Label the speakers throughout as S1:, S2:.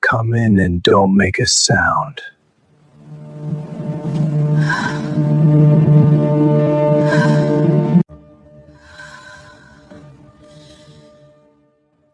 S1: Come in and don't make a sound.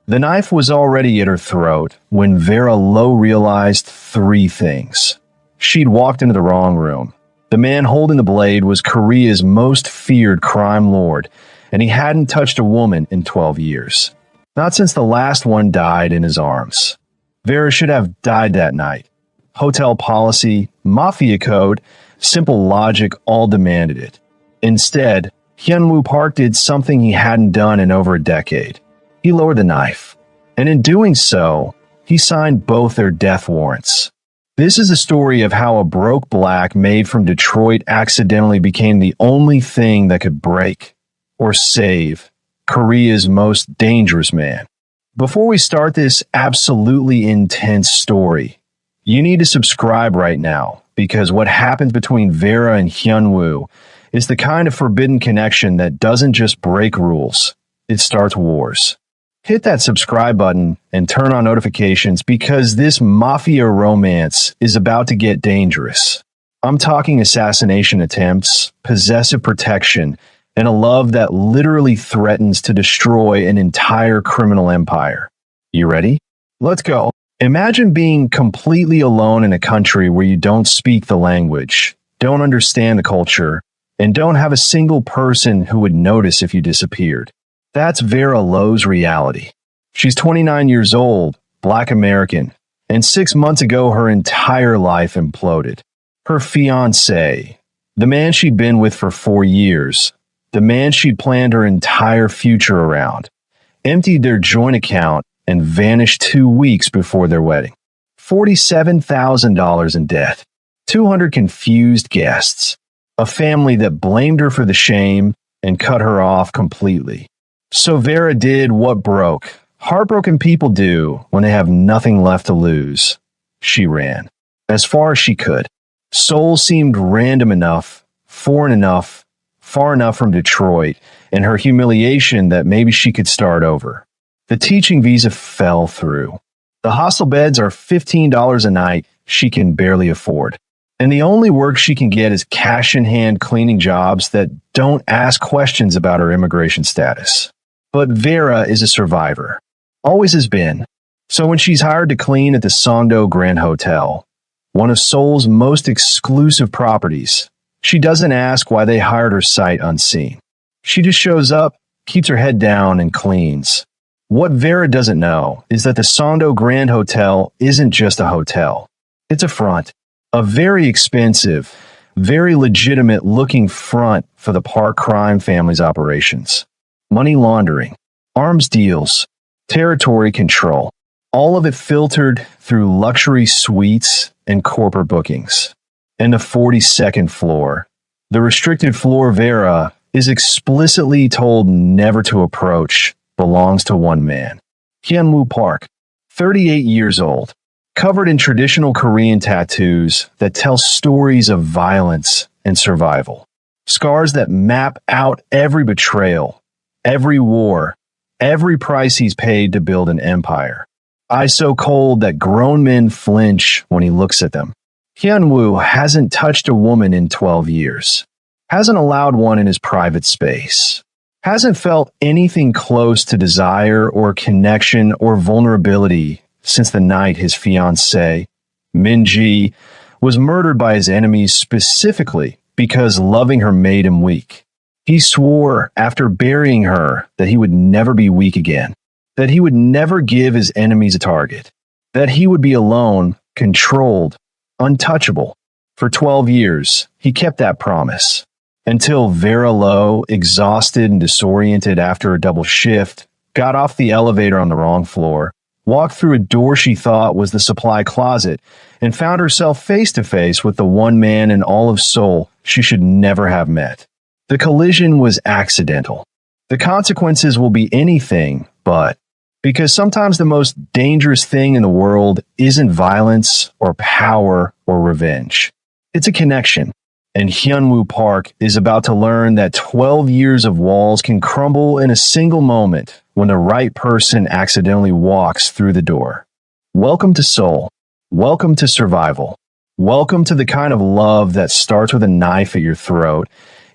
S2: The knife was already at her throat when Vera Lowe realized three things. She'd walked into the wrong room. The man holding the blade was Korea's most feared crime lord, and he hadn't touched a woman in 12 years. Not since the last one died in his arms. Vera should have died that night. Hotel policy, Mafia code, simple logic all demanded it. Instead, Hyun-woo Park did something he hadn't done in over a decade. He lowered the knife, and in doing so, he signed both their death warrants. This is a story of how a broke black Maid from Detroit accidentally became the only thing that could break or save Korea's most dangerous man. Before we start this absolutely intense story, you need to subscribe right now, because what happens between Vera and Hyun-woo is the kind of forbidden connection that doesn't just break rules, it starts wars. Hit that subscribe button and turn on notifications, because this mafia romance is about to get dangerous. I'm talking assassination attempts, possessive protection, and a love that literally threatens to destroy an entire criminal empire. You ready? Let's go. Imagine being completely alone in a country where you don't speak the language, don't understand the culture, and don't have a single person who would notice if you disappeared. That's Vera Lowe's reality. She's 29 years old, Black American, and 6 months ago her entire life imploded. Her fiancé, the man she'd been with for 4 years, the man she'd planned her entire future around, emptied their joint account and vanished 2 weeks before their wedding. $47,000 in debt, 200 confused guests, a family that blamed her for the shame and cut her off completely. So Vera did what heartbroken people do when they have nothing left to lose. She ran, as far as she could. Seoul seemed random enough, foreign enough, far enough from Detroit, and her humiliation that maybe she could start over. The teaching visa fell through. The hostel beds are $15 a night she can barely afford. And the only work she can get is cash-in-hand cleaning jobs that don't ask questions about her immigration status. But Vera is a survivor. Always has been. So when she's hired to clean at the Songdo Grand Hotel, one of Seoul's most exclusive properties, she doesn't ask why they hired her sight unseen. She just shows up, keeps her head down, and cleans. What Vera doesn't know is that the Songdo Grand Hotel isn't just a hotel. It's a front. A very expensive, very legitimate-looking front for the Park crime family's operations. Money laundering, arms deals, territory control, all of it filtered through luxury suites and corporate bookings. And the 42nd floor, the restricted floor Vera is explicitly told never to approach, belongs to one man. Hyun-woo Park, 38 years old, covered in traditional Korean tattoos that tell stories of violence and survival. Scars that map out every betrayal, every war, every price he's paid to build an empire. Eyes so cold that grown men flinch when he looks at them. Hyun-woo hasn't touched a woman in 12 years. Hasn't allowed one in his private space. Hasn't felt anything close to desire or connection or vulnerability since the night his fiancée, Min-ji, was murdered by his enemies specifically because loving her made him weak. He swore after burying her that he would never be weak again, that he would never give his enemies a target, that he would be alone, controlled, untouchable. For 12 years, he kept that promise. Until Vera Lowe, exhausted and disoriented after a double shift, got off the elevator on the wrong floor, walked through a door she thought was the supply closet, and found herself face to face with the one man in all of Seoul she should never have met. The collision was accidental. The consequences will be anything but, because sometimes the most dangerous thing in the world isn't violence or power or revenge. It's a connection. And Hyun-woo Park is about to learn that 12 years of walls can crumble in a single moment when the right person accidentally walks through the door. Welcome to Soul. Welcome to survival. Welcome to the kind of love that starts with a knife at your throat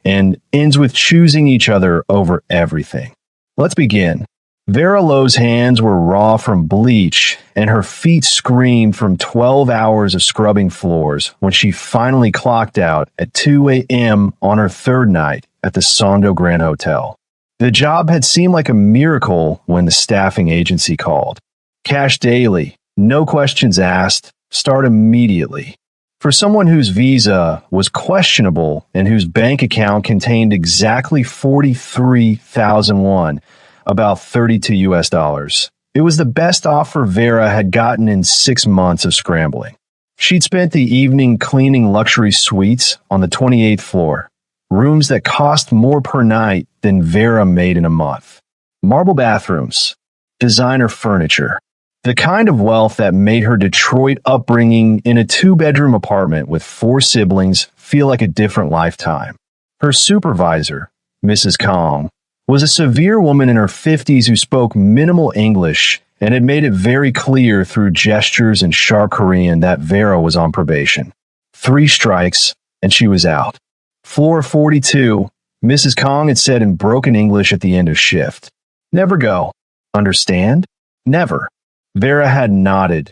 S2: and ends with choosing each other over everything. Let's begin. Vera Lowe's hands were raw from bleach, and her feet screamed from 12 hours of scrubbing floors when she finally clocked out at 2 a.m. on her third night at the Sondo Grand Hotel. The job had seemed like a miracle when the staffing agency called. Cash daily, no questions asked, start immediately. For someone whose visa was questionable and whose bank account contained exactly 43,001, about 32 US dollars. It was the best offer Vera had gotten in 6 months of scrambling. She'd spent the evening cleaning luxury suites on the 28th floor, rooms that cost more per night than Vera made in a month. Marble bathrooms, designer furniture, the kind of wealth that made her Detroit upbringing in a 2-bedroom apartment with 4 siblings feel like a different lifetime. Her supervisor, Mrs. Kong, was a severe woman in her 50s who spoke minimal English and had made it very clear through gestures and sharp Korean that Vera was on probation. 3 strikes, and she was out. Floor 42, Mrs. Kong had said in broken English at the end of shift. Never go. Understand? Never. Vera had nodded,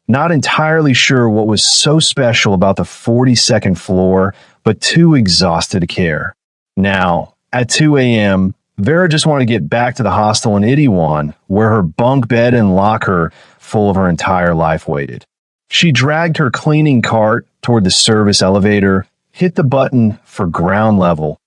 S2: not entirely sure what was so special about the 42nd floor, but too exhausted to care. Now, at 2 a.m., Vera just wanted to get back to the hostel in Itaewon, where her bunk bed and locker full of her entire life waited. She dragged her cleaning cart toward the service elevator, hit the button for ground level,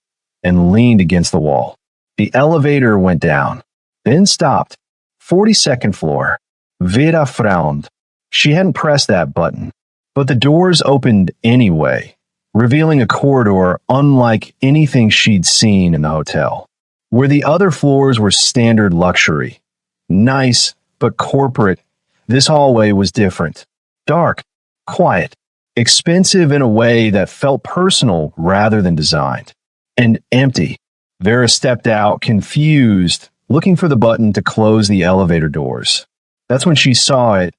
S2: and leaned against the wall. The elevator went down, then stopped. 42nd floor. Vera frowned. She hadn't pressed that button, but the doors opened anyway, revealing a corridor unlike anything she'd seen in the hotel. Where the other floors were standard luxury. Nice, but corporate, this hallway was different. Dark, quiet, expensive in a way that felt personal rather than designed. And empty. Vera stepped out, confused, looking for the button to close the elevator doors. That's when she saw it,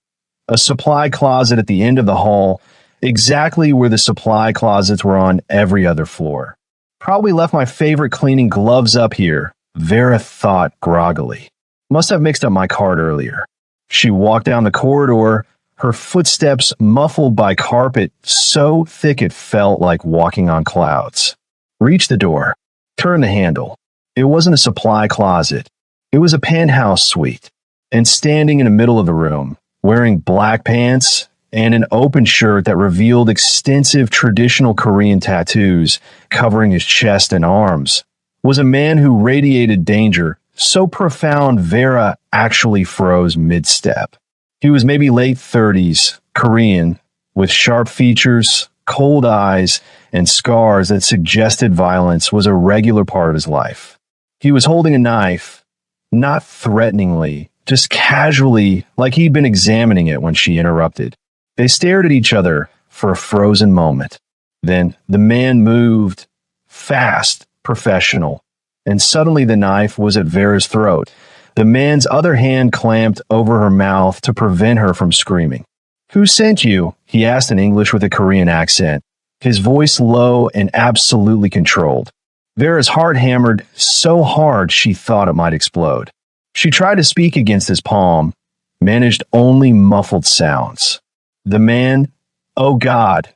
S2: a supply closet at the end of the hall, exactly where the supply closets were on every other floor. Probably left my favorite cleaning gloves up here, Vera thought groggily. Must have mixed up my card earlier. She walked down the corridor, her footsteps muffled by carpet so thick it felt like walking on clouds. Reached the door, turned the handle. It wasn't a supply closet. It was a penthouse suite. And standing in the middle of the room, wearing black pants and an open shirt that revealed extensive traditional Korean tattoos covering his chest and arms, was a man who radiated danger so profound Vera actually froze mid-step. He was maybe late 30s, Korean, with sharp features, cold eyes, and scars that suggested violence was a regular part of his life. He was holding a knife, not threateningly, just casually, like he'd been examining it when she interrupted. They stared at each other for a frozen moment. Then the man moved, fast, professional, and suddenly the knife was at Vera's throat. The man's other hand clamped over her mouth to prevent her from screaming. "Who sent you?" he asked in English with a Korean accent, his voice low and absolutely controlled. Vera's heart hammered so hard she thought it might explode. She tried to speak against his palm, managed only muffled sounds. The man, "Oh God,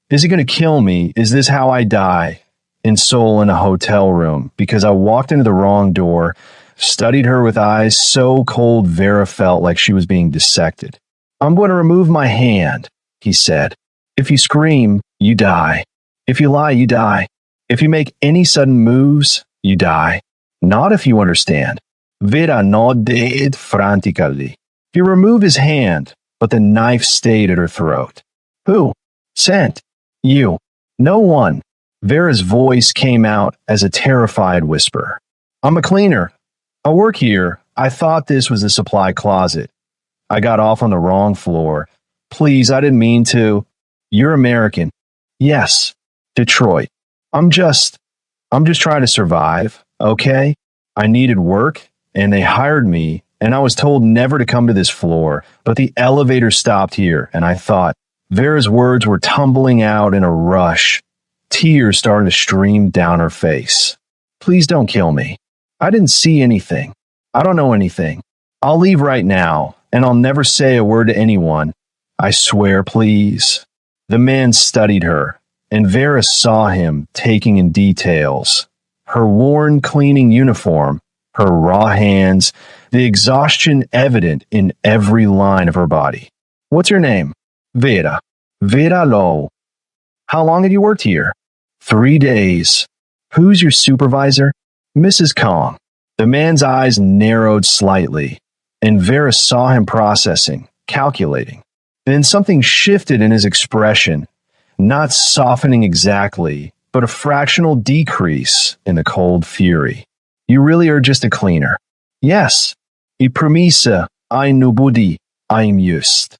S2: is he going to kill me? Is this how I die?" In Seoul in a hotel room because I walked into the wrong door, studied her with eyes so cold Vera felt like she was being dissected. "I'm going to remove my hand," he said. "If you scream, you die. If you lie, you die. If you make any sudden moves, you die. Not if you understand." Vera nodded frantically. He removed his hand, but the knife stayed at her throat. "Who? Sent? You. No one." Vera's voice came out as a terrified whisper. "I'm a cleaner. I work here. I thought this was the supply closet. I got off on the wrong floor. Please, I didn't mean to." "You're American." "Yes. Detroit. I'm just trying to survive, okay? I needed work, and they hired me and I was told never to come to this floor, but the elevator stopped here, and I thought. Vera's words were tumbling out in a rush. Tears started to stream down her face. Please don't kill me. I didn't see anything. I don't know anything. I'll leave right now, and I'll never say a word to anyone. I swear, please. The man studied her, and Vera saw him taking in details. Her worn cleaning uniform, her raw hands, the exhaustion evident in every line of her body. What's your name? Vera. Vera Lowe. How long have you worked here? 3 days. Who's your supervisor? Mrs. Kong. The man's eyes narrowed slightly, and Vera saw him processing, calculating. Then something shifted in his expression, not softening exactly, but a fractional decrease in the cold fury. You really are just a cleaner. Yes. I promessa I nobody I'm used.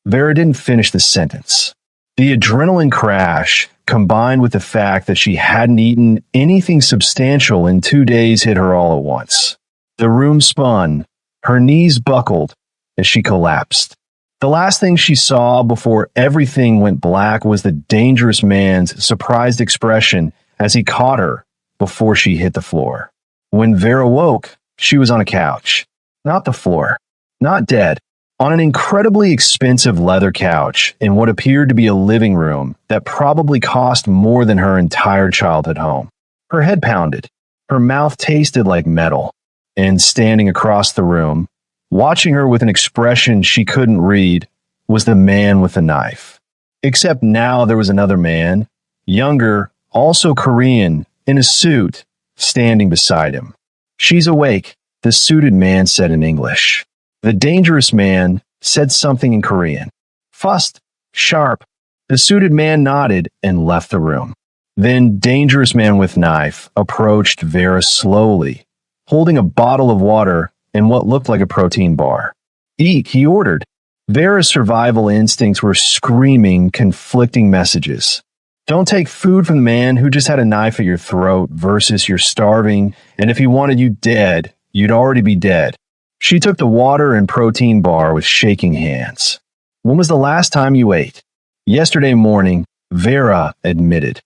S2: Vera didn't finish the sentence. The adrenaline crash, combined with the fact that she hadn't eaten anything substantial in 2 days, hit her all at once. The room spun. Her knees buckled as she collapsed. The last thing she saw before everything went black was the dangerous man's surprised expression as he caught her before she hit the floor. When Vera woke, she was on a couch. Not the floor. Not dead. On an incredibly expensive leather couch in what appeared to be a living room that probably cost more than her entire childhood home. Her head pounded. Her mouth tasted like metal. And standing across the room, watching her with an expression she couldn't read, was the man with the knife. Except now there was another man, younger, also Korean, in a suit, standing beside him. She's awake, the suited man said in English. The dangerous man said something in Korean. Fust, sharp. The suited man nodded and left the room. Then dangerous man with knife approached Vera slowly, holding a bottle of water and what looked like a protein bar. Eat, he ordered. Vera's survival instincts were screaming conflicting messages. Don't take food from the man who just had a knife at your throat versus you're starving, and if he wanted you dead, you'd already be dead. She took the water and protein bar with shaking hands. When was the last time you ate? Yesterday morning, Vera admitted.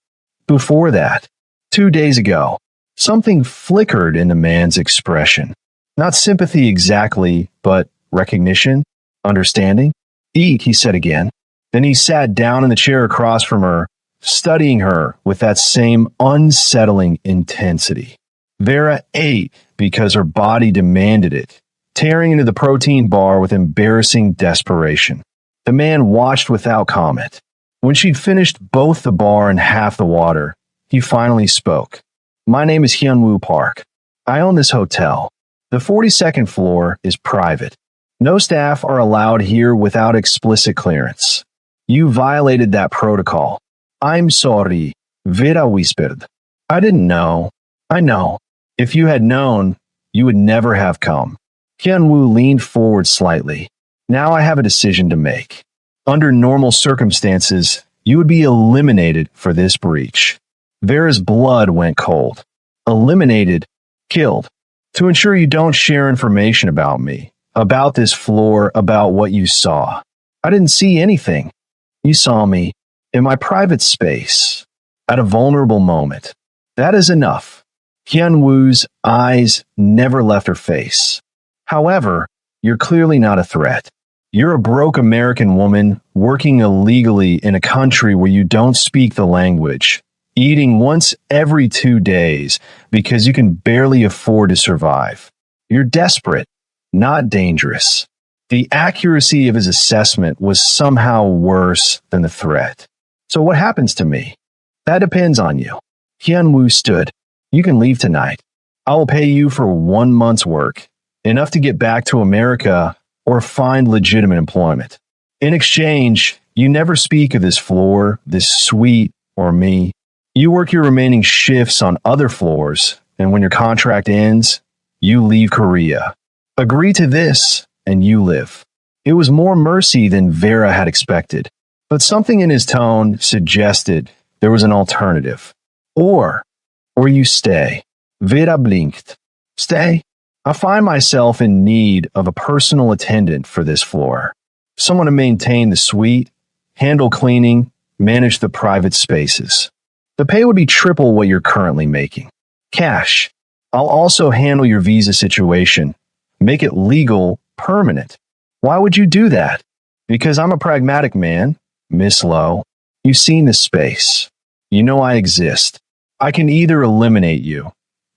S2: Before that, 2 days ago, something flickered in the man's expression. Not sympathy exactly, but recognition, understanding. Eat, he said again. Then he sat down in the chair across from her, studying her with that same unsettling intensity. Vera ate because her body demanded it, tearing into the protein bar with embarrassing desperation. The man watched without comment. When she'd finished both the bar and half the water, he finally spoke. My name is Hyunwoo Park. I own this hotel. The 42nd floor is private. No staff are allowed here without explicit clearance. You violated that protocol. I'm sorry, Vera whispered. I didn't know. I know. If you had known, you would never have come. Hyunwoo leaned forward slightly. Now I have a decision to make. Under normal circumstances, you would be eliminated for this breach. Vera's blood went cold. Eliminated, killed. To ensure you don't share information about me, about this floor, about what you saw. I didn't see anything. You saw me in my private space at a vulnerable moment. That is enough. Hyunwoo's eyes never left her face. However, you're clearly not a threat. You're a broke American woman working illegally in a country where you don't speak the language, eating once every 2 days because you can barely afford to survive. You're desperate, not dangerous. The accuracy of his assessment was somehow worse than the threat. So what happens to me? That depends on you. Hyunwoo stood. You can leave tonight. I will pay you for 1 month's work, enough to get back to America or find legitimate employment. In exchange, you never speak of this floor, this suite, or me. You work your remaining shifts on other floors, and when your contract ends, you leave Korea. Agree to this, and you live. It was more mercy than Vera had expected, but something in his tone suggested there was an alternative. Or you stay. Vera blinked. Stay? I find myself in need of a personal attendant for this floor. Someone to maintain the suite, handle cleaning, manage the private spaces. The pay would be triple what you're currently making. Cash. I'll also handle your visa situation. Make it legal, permanent. Why would you do that? Because I'm a pragmatic man, Miss Lowe. You've seen this space. You know I exist. I can either eliminate you,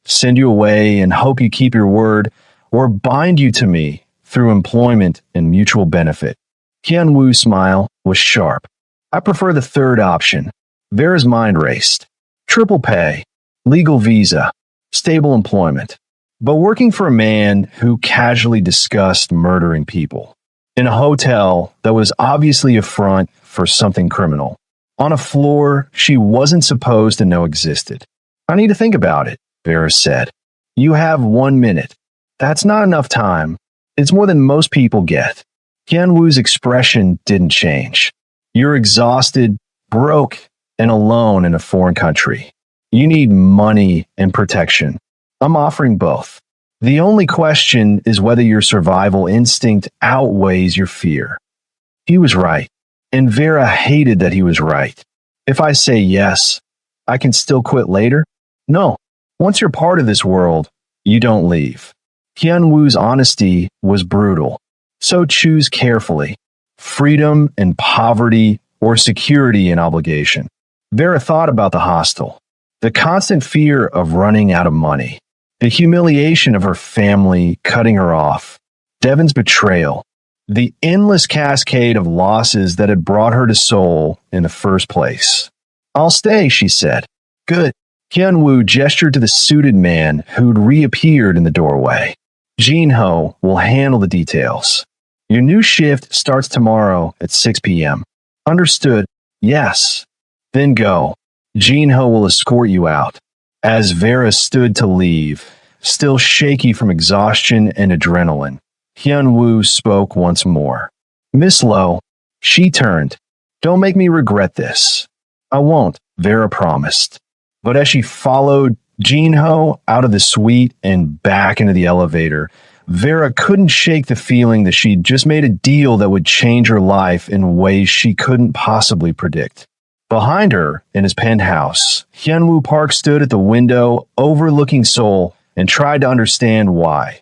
S2: send you away and hope you keep your word, or bind you to me through employment and mutual benefit. Hyun Woo's smile was sharp. I prefer the third option. Vera's mind raced. Triple pay, legal visa, stable employment. But working for a man who casually discussed murdering people in a hotel that was obviously a front for something criminal, on a floor she wasn't supposed to know existed. I need to think about it, Vera said. You have 1 minute. That's not enough time. It's more than most people get. Hyun Woo's expression didn't change. You're exhausted, broke, and alone in a foreign country. You need money and protection. I'm offering both. The only question is whether your survival instinct outweighs your fear. He was right, and Vera hated that he was right. If I say yes, I can still quit later? No. Once you're part of this world, you don't leave. Hyun Woo's honesty was brutal, so choose carefully. Freedom and poverty, or security and obligation. Vera thought about the hostel, the constant fear of running out of money, the humiliation of her family cutting her off, Devon's betrayal, the endless cascade of losses that had brought her to Seoul in the first place. I'll stay, she said. Good. Hyun Woo gestured to the suited man who'd reappeared in the doorway. Jin Ho will handle the details. Your new shift starts tomorrow at 6 p.m. Understood. Yes. Then go. Jin Ho will escort you out. As Vera stood to leave, still shaky from exhaustion and adrenaline, Hyun Woo spoke once more. Miss Lowe, she turned. Don't make me regret this. I won't, Vera promised. But as she followed Jin Ho out of the suite and back into the elevator, Vera couldn't shake the feeling that she'd just made a deal that would change her life in ways she couldn't possibly predict. Behind her, in his penthouse, Hyun Woo Park stood at the window overlooking Seoul and tried to understand why.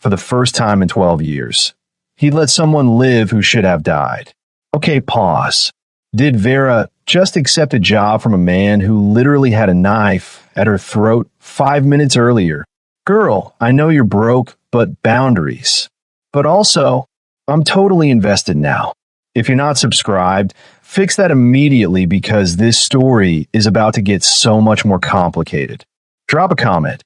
S2: For the first time in 12 years, he'd let someone live who should have died. Okay, pause. Did Vera just accept a job from a man who literally had a knife at her throat 5 minutes earlier? Girl, I know you're broke, but boundaries. But also, I'm totally invested now. If you're not subscribed, fix that immediately because this story is about to get so much more complicated. Drop a comment.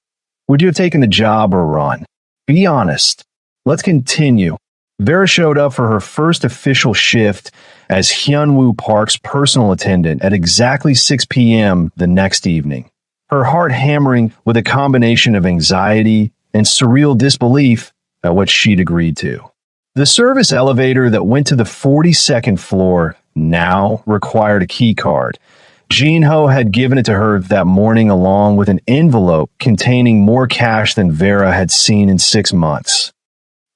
S2: Would you have taken the job or run? Be honest. Let's continue. Vera showed up for her first official shift as Hyun Woo Park's personal attendant at exactly 6 p.m. the next evening. Her heart hammering with a combination of anxiety and surreal disbelief at what she'd agreed to. The service elevator that went to the 42nd floor now required a key card. Jin Ho had given it to her that morning along with an envelope containing more cash than Vera had seen in 6 months.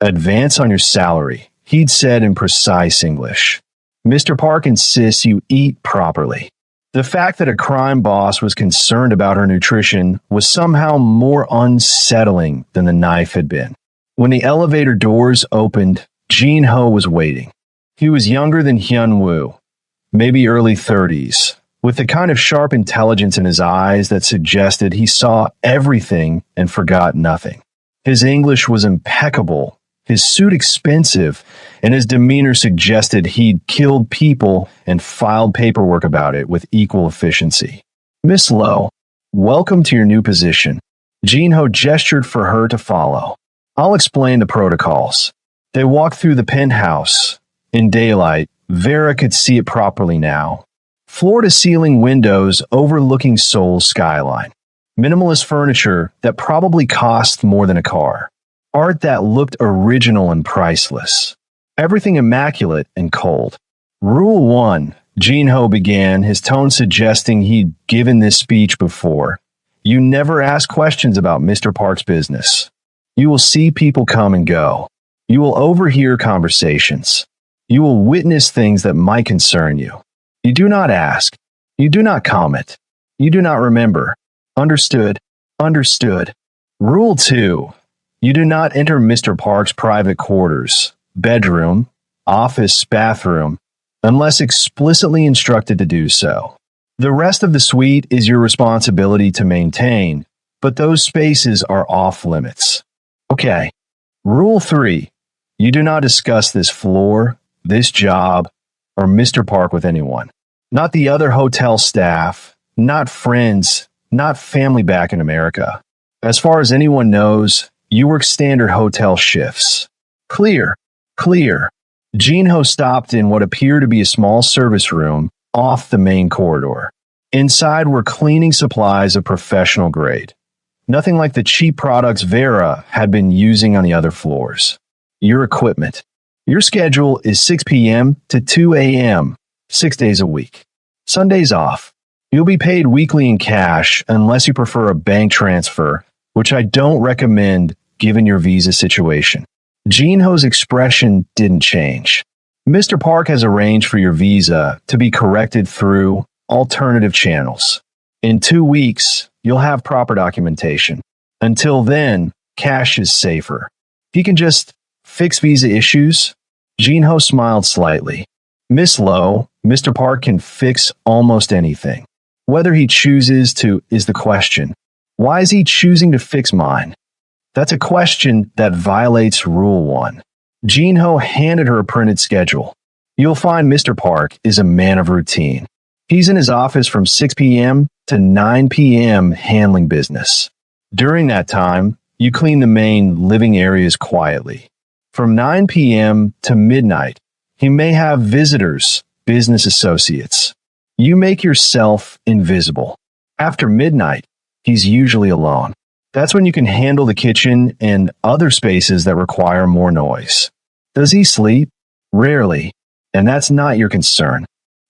S2: Advance on your salary, he'd said in precise English. Mr. Park insists you eat properly. The fact that a crime boss was concerned about her nutrition was somehow more unsettling than the knife had been. When the elevator doors opened, Jin Ho was waiting. He was younger than Hyun Woo, maybe early 30s, with the kind of sharp intelligence in his eyes that suggested he saw everything and forgot nothing. His English was impeccable, his suit expensive, and his demeanor suggested he'd killed people and filed paperwork about it with equal efficiency. Miss Lowe, welcome to your new position. Jin Ho gestured for her to follow. I'll explain the protocols. They walked through the penthouse. In daylight, Vera could see it properly now. Floor-to-ceiling windows overlooking Seoul's skyline. Minimalist furniture that probably cost more than a car. Art that looked original and priceless. Everything immaculate and cold. Rule 1, Jin Ho began, his tone suggesting he'd given this speech before. You never ask questions about Mr. Park's business. You will see people come and go. You will overhear conversations. You will witness things that might concern you. You do not ask. You do not comment. You do not remember. Understood. Understood. Rule 2. You do not enter Mr. Park's private quarters, bedroom, office, bathroom, unless explicitly instructed to do so. The rest of the suite is your responsibility to maintain, but those spaces are off limits. Okay. Rule 3. You do not discuss this floor, this job, or Mr. Park with anyone. Not the other hotel staff, not friends, not family back in America. As far as anyone knows, you work standard hotel shifts. Clear. Clear. Jinho stopped in what appeared to be a small service room off the main corridor. Inside were cleaning supplies of professional grade. Nothing like the cheap products Vera had been using on the other floors. Your equipment. Your schedule is 6 p.m. to 2 a.m., 6 days a week. Sundays off. You'll be paid weekly in cash unless you prefer a bank transfer, which I don't recommend given your visa situation. Jinho's expression didn't change. Mr. Park has arranged for your visa to be corrected through alternative channels. In 2 weeks, you'll have proper documentation. Until then, cash is safer. He can just fix visa issues. Jinho smiled slightly. Miss Lowe, Mr. Park can fix almost anything. Whether he chooses to is the question. Why is he choosing to fix mine? That's a question that violates Rule 1. Jinho handed her a printed schedule. You'll find Mr. Park is a man of routine. He's in his office from 6 p.m. to 9 p.m. handling business. During that time, you clean the main living areas quietly. From 9 p.m. to midnight, he may have visitors, business associates. You make yourself invisible. After midnight, he's usually alone. That's when you can handle the kitchen and other spaces that require more noise. Does he sleep? Rarely, and that's not your concern.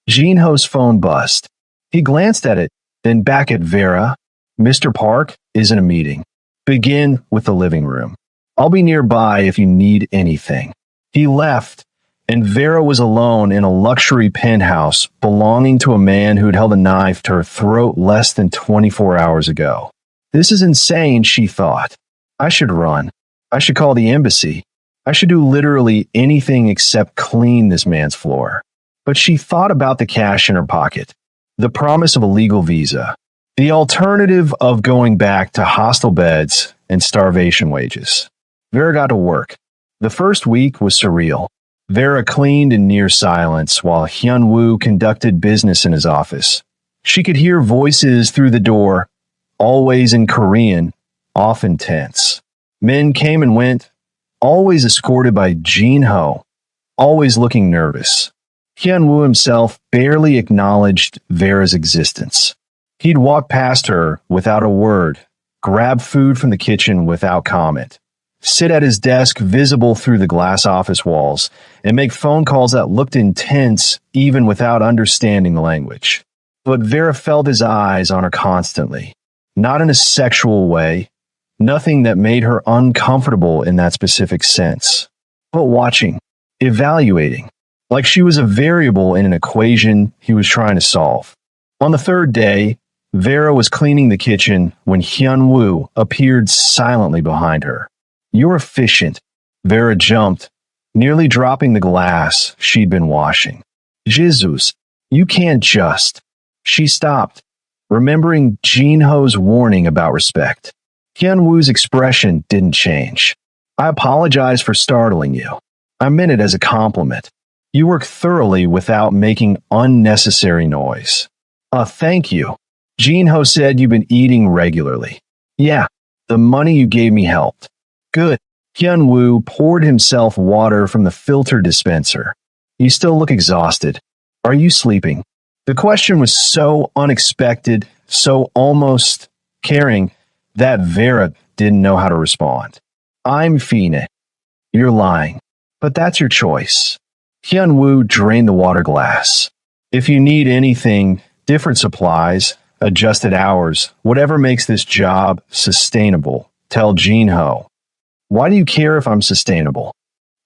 S2: Jinho's phone buzzed. He glanced at it, then back at Vera. Mr. Park is in a meeting. Begin with the living room. I'll be nearby if you need anything. He left, and Vera was alone in a luxury penthouse belonging to a man who'd held a knife to her throat less than 24 hours ago. This is insane, she thought. I should run. I should call the embassy. I should do literally anything except clean this man's floor. But she thought about the cash in her pocket, the promise of a legal visa, the alternative of going back to hostel beds and starvation wages. Vera got to work. The first week was surreal. Vera cleaned in near silence while Hyun-woo conducted business in his office. She could hear voices through the door, always in Korean, often tense. Men came and went, always escorted by Jinho, always looking nervous. Hyun-woo himself barely acknowledged Vera's existence. He'd walk past her without a word, grab food from the kitchen without comment, sit at his desk visible through the glass office walls, and make phone calls that looked intense even without understanding the language. But Vera felt his eyes on her constantly, not in a sexual way, nothing that made her uncomfortable in that specific sense, but watching, evaluating, like she was a variable in an equation he was trying to solve. On the third day, Vera was cleaning the kitchen when Hyun-woo appeared silently behind her. You're efficient. Vera jumped, nearly dropping the glass she'd been washing. Jesus, you can't just. She stopped, remembering Jinho's warning about respect. Hyun-woo's expression didn't change. I apologize for startling you. I meant it as a compliment. You work thoroughly without making unnecessary noise. Thank you. Jinho said you've been eating regularly. Yeah, the money you gave me helped. Good. Hyun-woo poured himself water from the filter dispenser. You still look exhausted. Are you sleeping? The question was so unexpected, so almost caring, that Vera didn't know how to respond. I'm Fina. You're lying. But that's your choice. Hyun-woo drained the water glass. If you need anything, different supplies, adjusted hours, whatever makes this job sustainable, tell Jinho. Why do you care if I'm sustainable?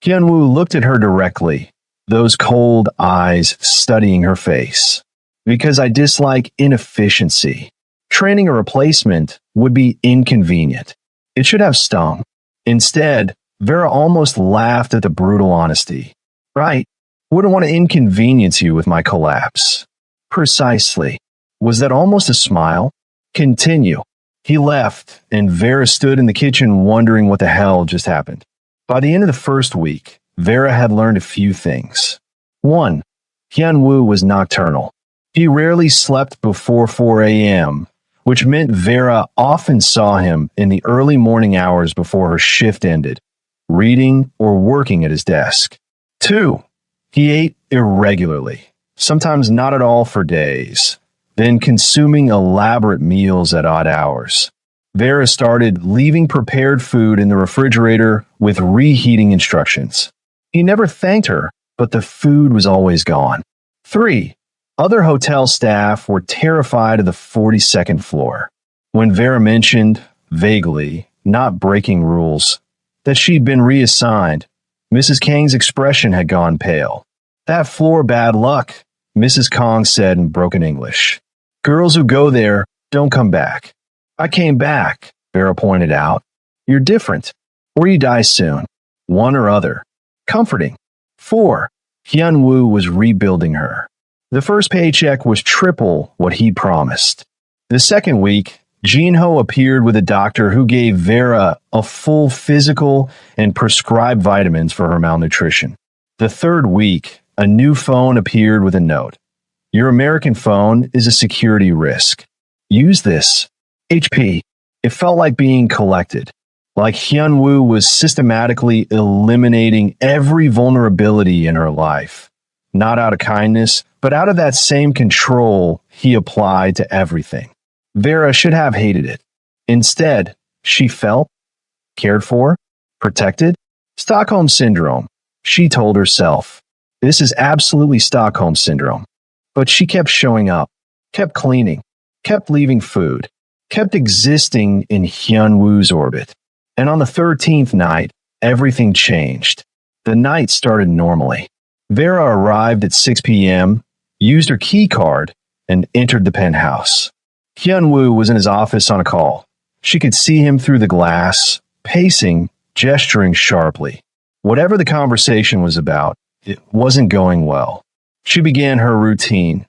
S2: Hyunwoo looked at her directly, those cold eyes studying her face. Because I dislike inefficiency. Training a replacement would be inconvenient. It should have stung. Instead, Vera almost laughed at the brutal honesty. Right. Wouldn't want to inconvenience you with my collapse. Precisely. Was that almost a smile? Continue. He left, and Vera stood in the kitchen wondering what the hell just happened. By the end of the first week, Vera had learned a few things. 1. Hyunwoo was nocturnal. He rarely slept before 4 a.m., which meant Vera often saw him in the early morning hours before her shift ended, reading or working at his desk. 2. He ate irregularly, sometimes not at all for days, then consuming elaborate meals at odd hours. Vera started leaving prepared food in the refrigerator with reheating instructions. He never thanked her, but the food was always gone. 3. Other hotel staff were terrified of the 42nd floor. When Vera mentioned, vaguely, not breaking rules, that she'd been reassigned, Mrs. Kang's expression had gone pale. That floor bad luck, Mrs. Kang said in broken English. Girls who go there don't come back. I came back, Vera pointed out. You're different, or you die soon. One or other. Comforting. 4. Hyunwoo was rebuilding her. The first paycheck was triple what he'd promised. The second week, Jinho appeared with a doctor who gave Vera a full physical and prescribed vitamins for her malnutrition. The third week, a new phone appeared with a note. Your American phone is a security risk. Use this. HP. It felt like being collected. Like Hyunwoo was systematically eliminating every vulnerability in her life. Not out of kindness, but out of that same control he applied to everything. Vera should have hated it. Instead, she felt cared for, protected. Stockholm Syndrome, she told herself. This is absolutely Stockholm Syndrome. But she kept showing up, kept cleaning, kept leaving food, kept existing in Hyunwoo's orbit. And on the 13th night, everything changed. The night started normally. Vera arrived at 6 p.m., used her key card, and entered the penthouse. Hyunwoo was in his office on a call. She could see him through the glass, pacing, gesturing sharply. Whatever the conversation was about, it wasn't going well. She began her routine.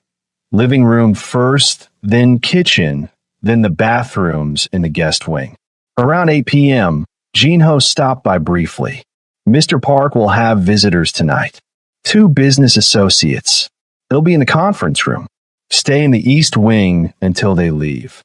S2: Living room first, then kitchen, then the bathrooms in the guest wing. Around 8 p.m., Jinho stopped by briefly. Mr. Park will have visitors tonight. 2 business associates. They'll be in the conference room. Stay in the east wing until they leave.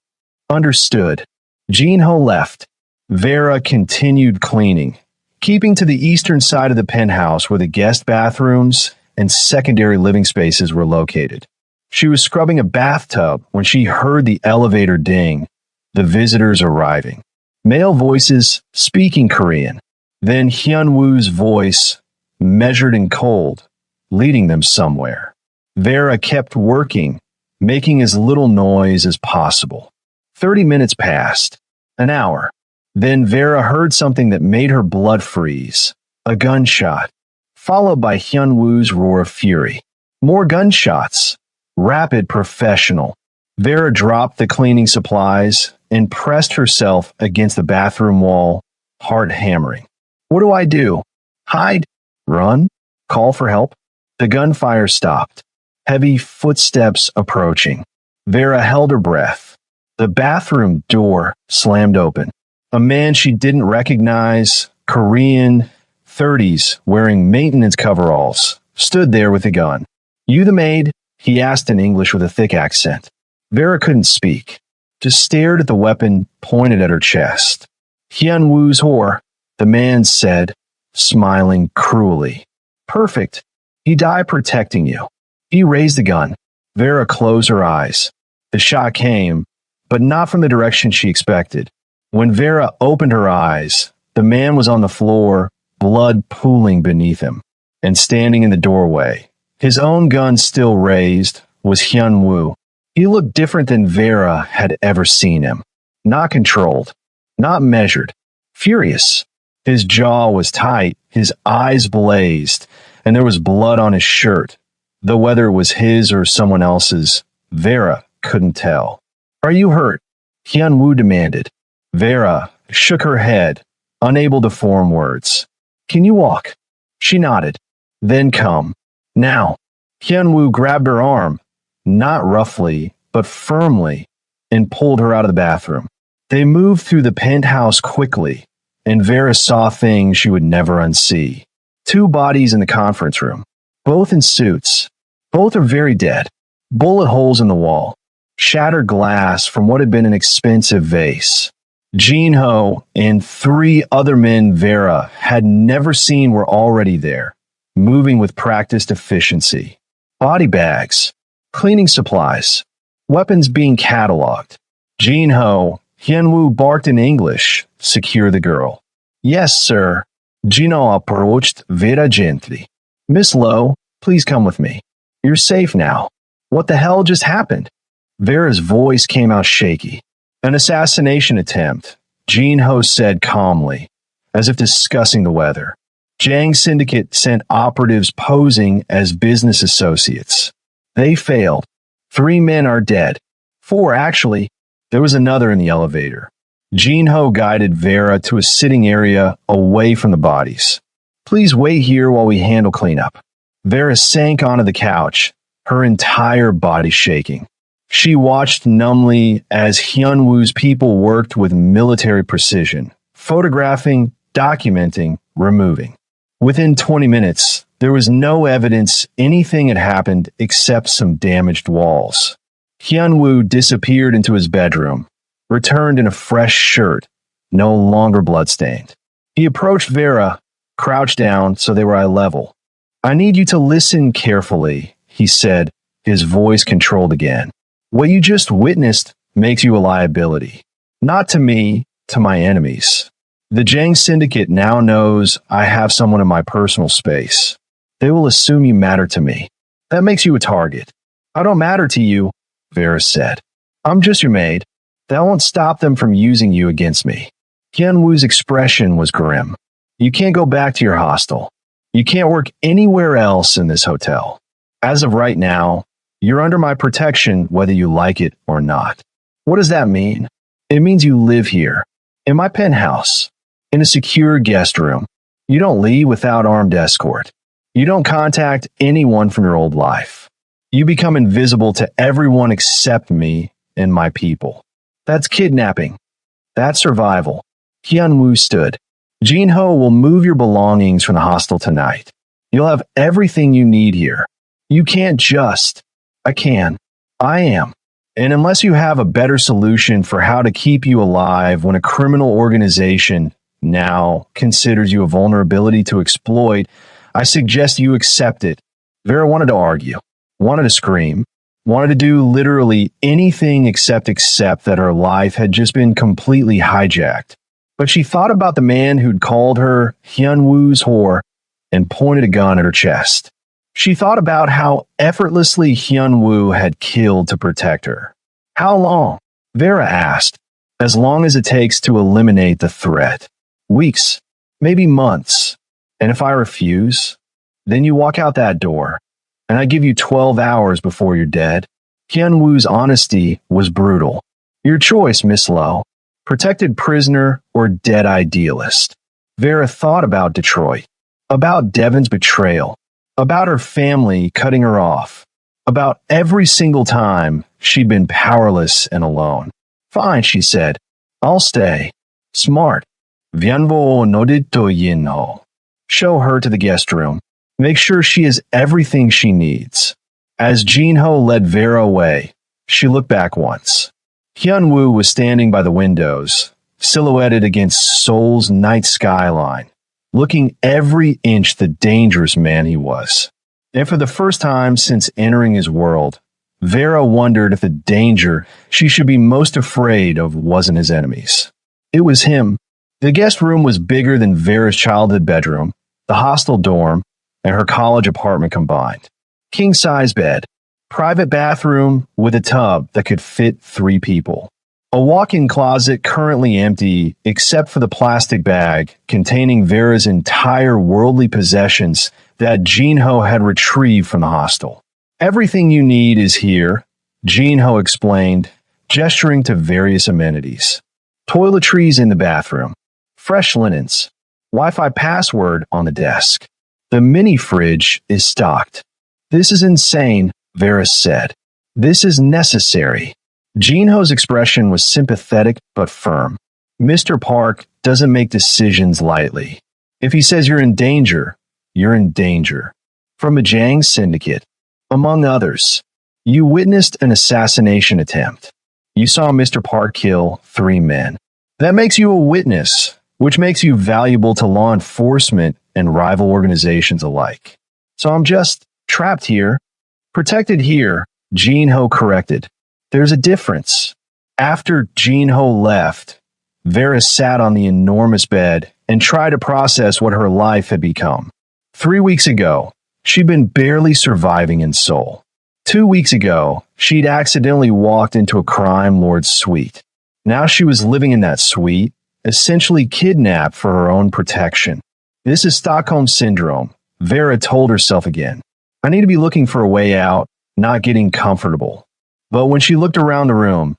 S2: Understood. Jinho left. Vera continued cleaning, keeping to the eastern side of the penthouse where the guest bathrooms and secondary living spaces were located. She was scrubbing a bathtub when she heard the elevator ding, the visitors arriving. Male voices speaking Korean. Then Hyunwoo's voice, measured and cold, leading them somewhere. Vera kept working, making as little noise as possible. 30 minutes passed. An hour. Then Vera heard something that made her blood freeze. A gunshot, followed by Hyunwoo's roar of fury. More gunshots. Rapid professional. Vera dropped the cleaning supplies and pressed herself against the bathroom wall, heart hammering. What do I do? Hide? Run? Call for help? The gunfire stopped. Heavy footsteps approaching. Vera held her breath. The bathroom door slammed open. A man she didn't recognize, Korean, 30s, wearing maintenance coveralls, stood there with a gun. You the maid? He asked in English with a thick accent. Vera couldn't speak, just stared at the weapon pointed at her chest. Hyunwoo's whore, the man said, smiling cruelly. Perfect. He died protecting you. He raised the gun. Vera closed her eyes. The shot came, but not from the direction she expected. When Vera opened her eyes, the man was on the floor, blood pooling beneath him, and standing in the doorway. His own gun still raised, was Hyunwoo. He looked different than Vera had ever seen him. Not controlled, not measured, furious. His jaw was tight, his eyes blazed, and there was blood on his shirt. Though whether it was his or someone else's, Vera couldn't tell. Are you hurt? Hyun-woo demanded. Vera shook her head, unable to form words. Can you walk? She nodded. Then come. Now. Hyun-woo grabbed her arm, not roughly, but firmly, and pulled her out of the bathroom. They moved through the penthouse quickly, and Vera saw things she would never unsee. 2 bodies in the conference room, both in suits. Both are very dead. Bullet holes in the wall. Shattered glass from what had been an expensive vase. Jin-ho and 3 other men Vera had never seen were already there, moving with practiced efficiency. Body bags, cleaning supplies, weapons being cataloged. Jin-ho, Hyun-woo barked in English, secure the girl. Yes, sir. Jin-ho approached Vera gently. Miss Lowe, please come with me. You're safe now. What the hell just happened? Vera's voice came out shaky. An assassination attempt, Jin-ho said calmly, as if discussing the weather. Jang Syndicate sent operatives posing as business associates. They failed. 3 men are dead. 4, actually. There was another in the elevator. Jin-ho guided Vera to a sitting area away from the bodies. Please wait here while we handle cleanup. Vera sank onto the couch, her entire body shaking. She watched numbly as Hyun-woo's people worked with military precision, photographing, documenting, removing. Within 20 minutes, there was no evidence anything had happened except some damaged walls. Hyun-woo disappeared into his bedroom, returned in a fresh shirt, no longer bloodstained. He approached Vera, crouched down so they were eye level. I need you to listen carefully, he said, his voice controlled again. What you just witnessed makes you a liability. Not to me, to my enemies. The Jang Syndicate now knows I have someone in my personal space. They will assume you matter to me. That makes you a target. I don't matter to you, Vera said. I'm just your maid. That won't stop them from using you against me. Hyun-woo's expression was grim. You can't go back to your hostel. You can't work anywhere else in this hotel. As of right now, you're under my protection whether you like it or not. What does that mean? It means you live here, in my penthouse, in a secure guest room. You don't leave without armed escort. You don't contact anyone from your old life. You become invisible to everyone except me and my people. That's kidnapping. That's survival. Hyun-woo stood. Jin-ho will move your belongings from the hostel tonight. You'll have everything you need here. You can't just. I can. I am. And unless you have a better solution for how to keep you alive when a criminal organization now considers you a vulnerability to exploit, I suggest you accept it. Vera wanted to argue, wanted to scream, wanted to do literally anything except that her life had just been completely hijacked. But she thought about the man who'd called her Hyun-woo's whore and pointed a gun at her chest. She thought about how effortlessly Hyun-woo had killed to protect her. How long? Vera asked. As long as it takes to eliminate the threat. Weeks, maybe months. And if I refuse, then you walk out that door, and I give you 12 hours before you're dead. Hyun-woo's honesty was brutal. Your choice, Miss Lowe. Protected prisoner or dead idealist. Vera thought about Detroit, about Devon's betrayal, about her family cutting her off, about every single time she'd been powerless and alone. Fine, she said. I'll stay. Smart. Vianvo nodito yinho. Show her to the guest room. Make sure she has everything she needs. As Jin-ho led Vera away, she looked back once. Hyun-woo was standing by the windows, silhouetted against Seoul's night skyline, looking every inch the dangerous man he was. And for the first time since entering his world, Vera wondered if the danger she should be most afraid of wasn't his enemies. It was him. The guest room was bigger than Vera's childhood bedroom, the hostel dorm, and her college apartment combined. King-size bed, private bathroom with a tub that could fit 3 people. A walk-in closet currently empty except for the plastic bag containing Vera's entire worldly possessions that Jinho had retrieved from the hostel. Everything you need is here, Jinho explained, gesturing to various amenities. Toiletries in the bathroom, fresh linens, Wi-Fi password on the desk. The mini fridge is stocked. This is insane, Vera said. This is necessary. Jinho's expression was sympathetic but firm. Mr. Park doesn't make decisions lightly. If he says you're in danger, you're in danger. From a Jang syndicate, among others. You witnessed an assassination attempt. You saw Mr. Park kill 3 men. That makes you a witness, which makes you valuable to law enforcement and rival organizations alike. So I'm just trapped here. Protected here, Jinho corrected. There's a difference. After Jinho left, Vera sat on the enormous bed and tried to process what her life had become. 3 weeks ago, she'd been barely surviving in Seoul. 2 weeks ago, she'd accidentally walked into a crime lord's suite. Now she was living in that suite, essentially kidnapped for her own protection. This is Stockholm Syndrome, Vera told herself again. I need to be looking for a way out, not getting comfortable. But when she looked around the room,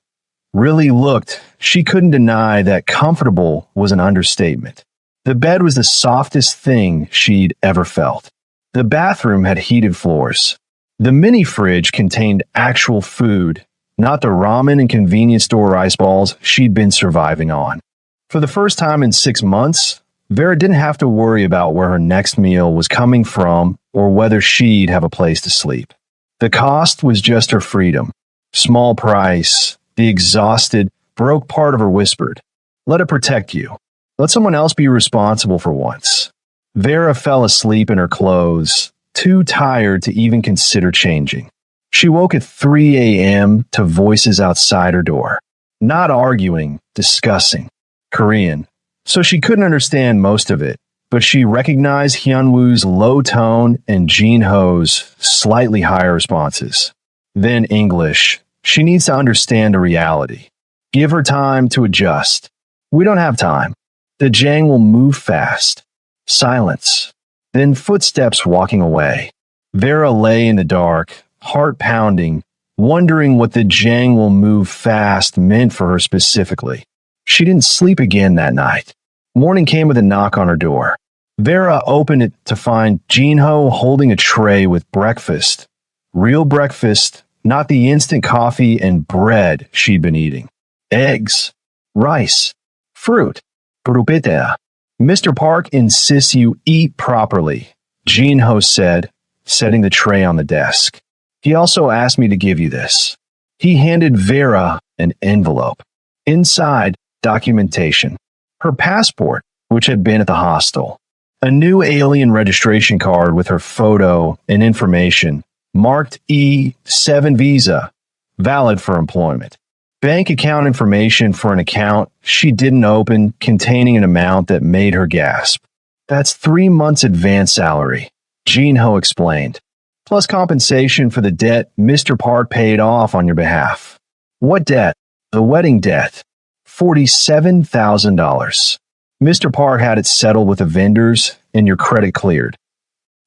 S2: really looked, she couldn't deny that comfortable was an understatement. The bed was the softest thing she'd ever felt. The bathroom had heated floors. The mini fridge contained actual food, not the ramen and convenience store rice balls she'd been surviving on. For the first time in 6 months, Vera didn't have to worry about where her next meal was coming from or whether she'd have a place to sleep. The cost was just her freedom. Small price, the exhausted, broke part of her whispered. Let it protect you. Let someone else be responsible for once. Vera fell asleep in her clothes, too tired to even consider changing. She woke at 3 a.m. to voices outside her door. Not arguing, discussing. Korean. So she couldn't understand most of it, but she recognized Hyunwoo's low tone and Jinho's slightly higher responses. Then English. She needs to understand the reality. Give her time to adjust. We don't have time. The Jang will move fast. Silence. Then footsteps walking away. Vera lay in the dark, heart pounding, wondering what the Jang will move fast meant for her specifically. She didn't sleep again that night. Morning came with a knock on her door. Vera opened it to find Jinho holding a tray with breakfast. Real breakfast, not the instant coffee and bread she'd been eating. Eggs, rice, fruit, brupetea. Mr. Park insists you eat properly, Jinho said, setting the tray on the desk. He also asked me to give you this. He handed Vera an envelope. Inside, documentation. Her passport, which had been at the hostel. A new alien registration card with her photo and information, marked E7 visa, valid for employment. Bank account information for an account she didn't open containing an amount that made her gasp. That's 3 months' advance salary, Jinho explained, plus compensation for the debt Mr. Park paid off on your behalf. What debt? The wedding debt. $47,000. Mr. Park had it settled with the vendors and your credit cleared.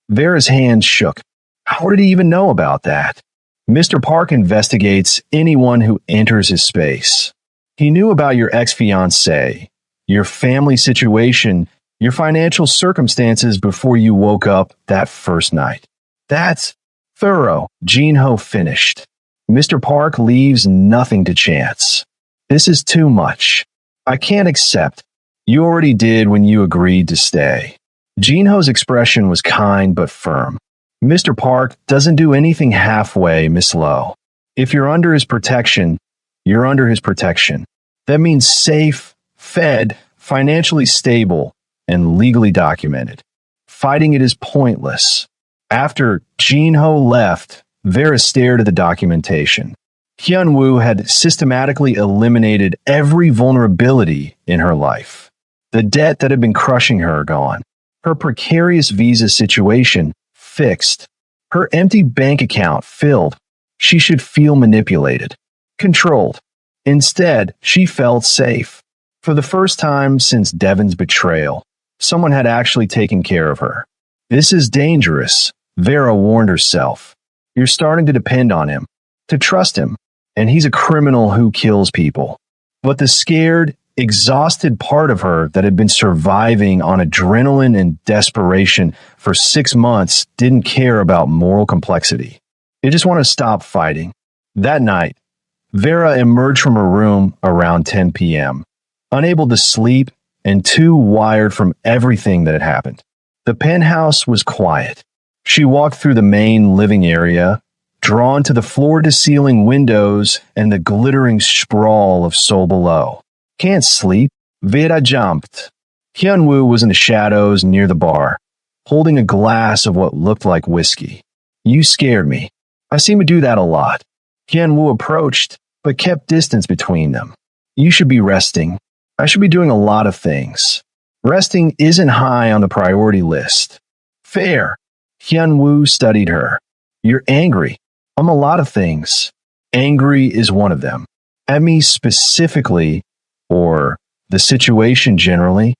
S2: Vera's hands shook. How did he even know about that? Mr. Park investigates anyone who enters his space. He knew about your ex-fiancée, your family situation, your financial circumstances before you woke up that first night. That's thorough, Jinho finished. Mr. Park leaves nothing to chance. This is too much. I can't accept. You already did when you agreed to stay. Jinho's expression was kind but firm. Mr. Park doesn't do anything halfway, Miss Lowe. If you're under his protection, you're under his protection. That means safe, fed, financially stable, and legally documented. Fighting it is pointless. After Jinho left, Vera stared at the documentation. Hyunwoo had systematically eliminated every vulnerability in her life. The debt that had been crushing her gone. Her precarious visa situation fixed. Her empty bank account filled. She should feel manipulated, controlled. Instead, she felt safe. For the first time since Devon's betrayal, someone had actually taken care of her. This is dangerous, Vera warned herself. You're starting to depend on him, to trust him, and he's a criminal who kills people. But the scared, exhausted part of her that had been surviving on adrenaline and desperation for 6 months didn't care about moral complexity. It just wanted to stop fighting. That night, Vera emerged from her room around 10 p.m., unable to sleep and too wired from everything that had happened. The penthouse was quiet. She walked through the main living area, drawn to the floor-to-ceiling windows and the glittering sprawl of Seoul below. Can't sleep? Vera jumped. Hyunwoo was in the shadows near the bar, holding a glass of what looked like whiskey. You scared me. I seem to do that a lot. Hyunwoo approached, but kept distance between them. You should be resting. I should be doing a lot of things. Resting isn't high on the priority list. Fair. Hyunwoo studied her. You're angry. I'm a lot of things. Angry is one of them. At me specifically, or the situation generally?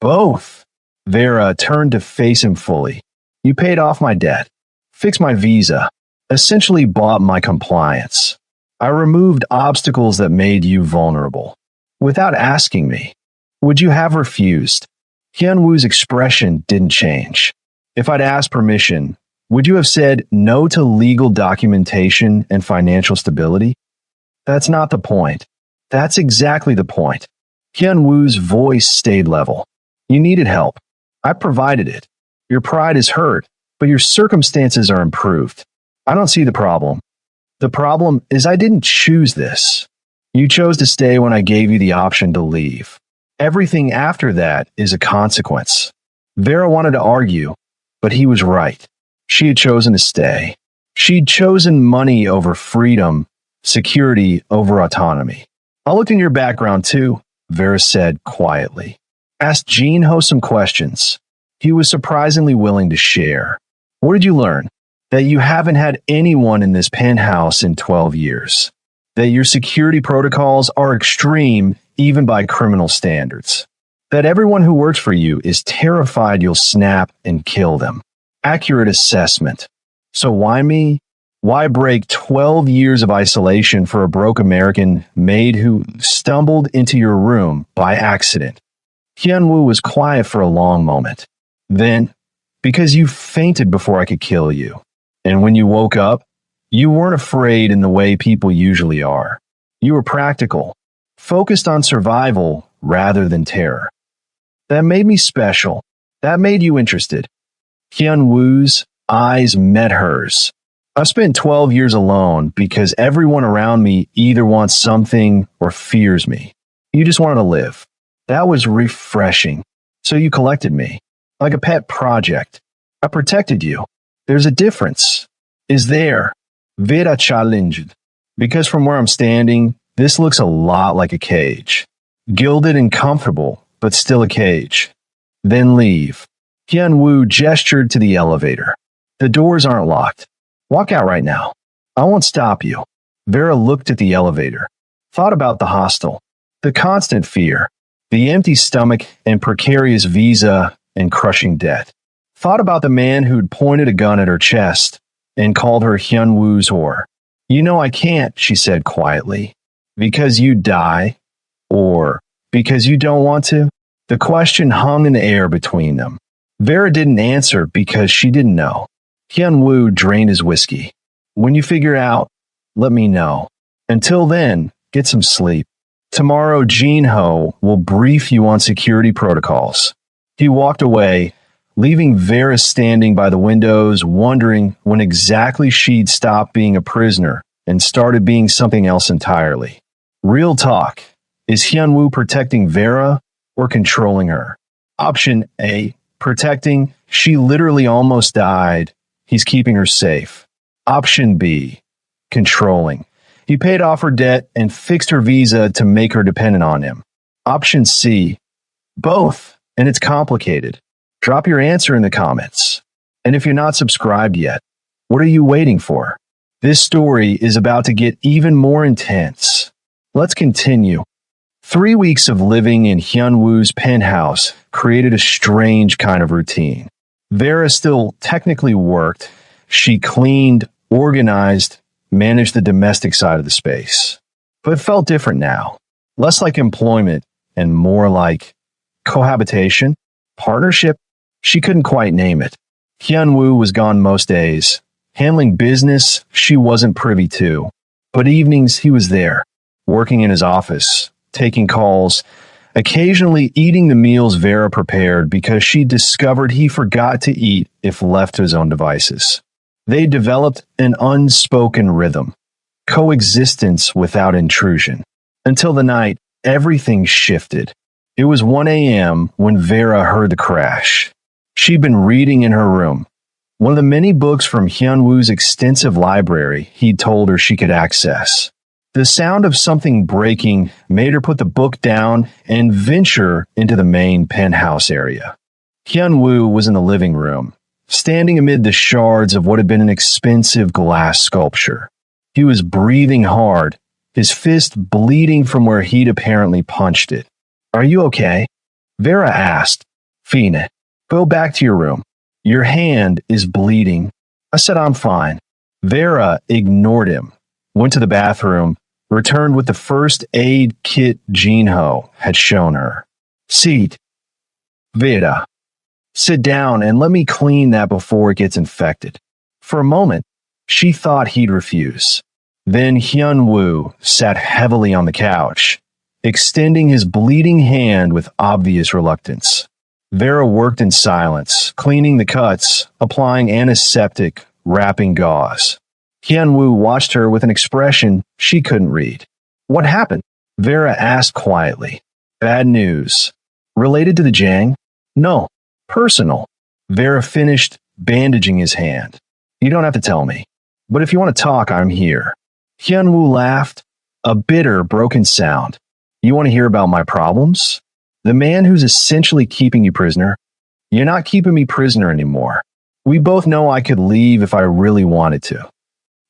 S2: Both. Vera turned to face him fully. You paid off my debt, fixed my visa, essentially bought my compliance. I removed obstacles that made you vulnerable. Without asking me, would you have refused? Hyunwoo's expression didn't change. If I'd asked permission, would you have said no to legal documentation and financial stability? That's not the point. That's exactly the point. Hyunwoo's voice stayed level. You needed help. I provided it. Your pride is hurt, but your circumstances are improved. I don't see the problem. The problem is I didn't choose this. You chose to stay when I gave you the option to leave. Everything after that is a consequence. Vera wanted to argue, but he was right. She had chosen to stay. She'd chosen money over freedom, security over autonomy. I looked in your background too, Vera said quietly. Asked Jin-ho some questions. He was surprisingly willing to share. What did you learn? That you haven't had anyone in this penthouse in 12 years. That your security protocols are extreme even by criminal standards. That everyone who works for you is terrified you'll snap and kill them. Accurate assessment. So why me? Why break 12 years of isolation for a broke American maid who stumbled into your room by accident? Hyunwoo was quiet for a long moment. Then, because you fainted before I could kill you. And when you woke up, you weren't afraid in the way people usually are. You were practical, focused on survival rather than terror. That made me special. That made you interested. Hyunwoo's eyes met hers. I've spent 12 years alone because everyone around me either wants something or fears me. You just wanted to live. That was refreshing. So you collected me. Like a pet project. I protected you. There's a difference. Is there? Vera challenged. Because from where I'm standing, this looks a lot like a cage. Gilded and comfortable, but still a cage. Then leave. Hyunwoo gestured to the elevator. The doors aren't locked. Walk out right now. I won't stop you. Vera looked at the elevator. Thought about the hostel. The constant fear. The empty stomach and precarious visa and crushing debt. Thought about the man who'd pointed a gun at her chest and called her Hyunwoo's whore. You know I can't, she said quietly. Because you die? Or because you don't want to? The question hung in the air between them. Vera didn't answer because she didn't know. Hyunwoo drained his whiskey. When you figure out, let me know. Until then, get some sleep. Tomorrow, Jin-ho will brief you on security protocols. He walked away, leaving Vera standing by the windows, wondering when exactly she'd stopped being a prisoner and started being something else entirely. Real talk. Is Hyunwoo protecting Vera or controlling her? Option A, protecting. She literally almost died. He's keeping her safe. Option B, controlling. He paid off her debt and fixed her visa to make her dependent on him. Option C, both, and it's complicated. Drop your answer in the comments. And if you're not subscribed yet, what are you waiting for? This story is about to get even more intense. Let's continue. 3 weeks of living in Hyun-woo's penthouse created a strange kind of routine. Vera still technically worked. She cleaned, organized, managed the domestic side of the space. But it felt different now. Less like employment and more like cohabitation, partnership. She couldn't quite name it. Hyun-woo was gone most days. Handling business she wasn't privy to. But evenings he was there, working in his office, taking calls, occasionally eating the meals Vera prepared because she discovered he forgot to eat if left to his own devices. They developed an unspoken rhythm, coexistence without intrusion. Until the night, everything shifted. It was 1 a.m. when Vera heard the crash. She'd been reading in her room, one of the many books from Hyun-woo's extensive library he'd told her she could access. The sound of something breaking made her put the book down and venture into the main penthouse area. Hyun-woo was in the living room, standing amid the shards of what had been an expensive glass sculpture. He was breathing hard, his fist bleeding from where he'd apparently punched it. "Are you okay?" Vera asked. "Fine, go back to your room. Your hand is bleeding." I said I'm fine. Vera ignored him, went to the bathroom, returned with the first aid kit Jinho had shown her. "Sit. Vera, sit down and let me clean that before it gets infected." For a moment, she thought he'd refuse. Then Hyun-woo sat heavily on the couch, extending his bleeding hand with obvious reluctance. Vera worked in silence, cleaning the cuts, applying antiseptic, wrapping gauze. Hyun-woo watched her with an expression she couldn't read. "What happened?" Vera asked quietly. "Bad news." "Related to the Jang?" "No. Personal." Vera finished bandaging his hand. "You don't have to tell me. But if you want to talk, I'm here." Hyun-woo laughed, a bitter, broken sound. "You want to hear about my problems? The man who's essentially keeping you prisoner? You're not keeping me prisoner anymore. We both know I could leave if I really wanted to."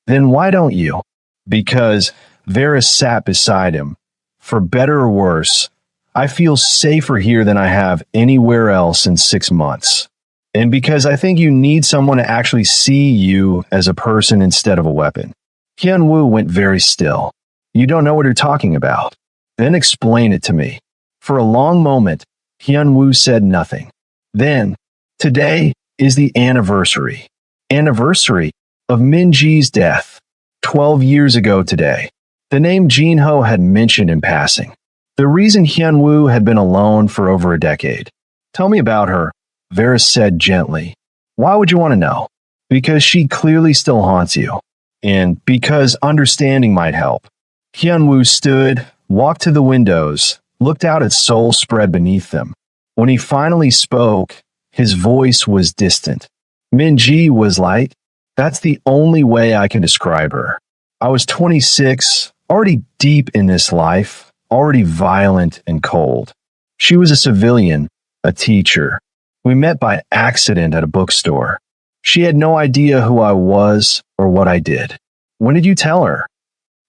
S2: "Then why don't you?" "Because," Vera sat beside him. "For better or worse, I feel safer here than I have anywhere else in 6 months. And because I think you need someone to actually see you as a person instead of a weapon." Hyun-woo went very still. "You don't know what you're talking about. Then explain it to me." For a long moment, Hyun-woo said nothing. Then, "Today is the anniversary. Anniversary of Min-ji's death. 12 years ago today." The name Jinho had mentioned in passing. The reason Hyun-woo had been alone for over a decade. "Tell me about her," Vera said gently. "Why would you want to know?" "Because she clearly still haunts you. And because understanding might help." Hyun-woo stood, walked to the windows, looked out at Seoul spread beneath them. When he finally spoke, his voice was distant. "Min-ji was light. That's the only way I can describe her. I was 26, already deep in this life, already violent and cold. She was a civilian, a teacher. We met by accident at a bookstore. She had no idea who I was or what I did." "When did you tell her?"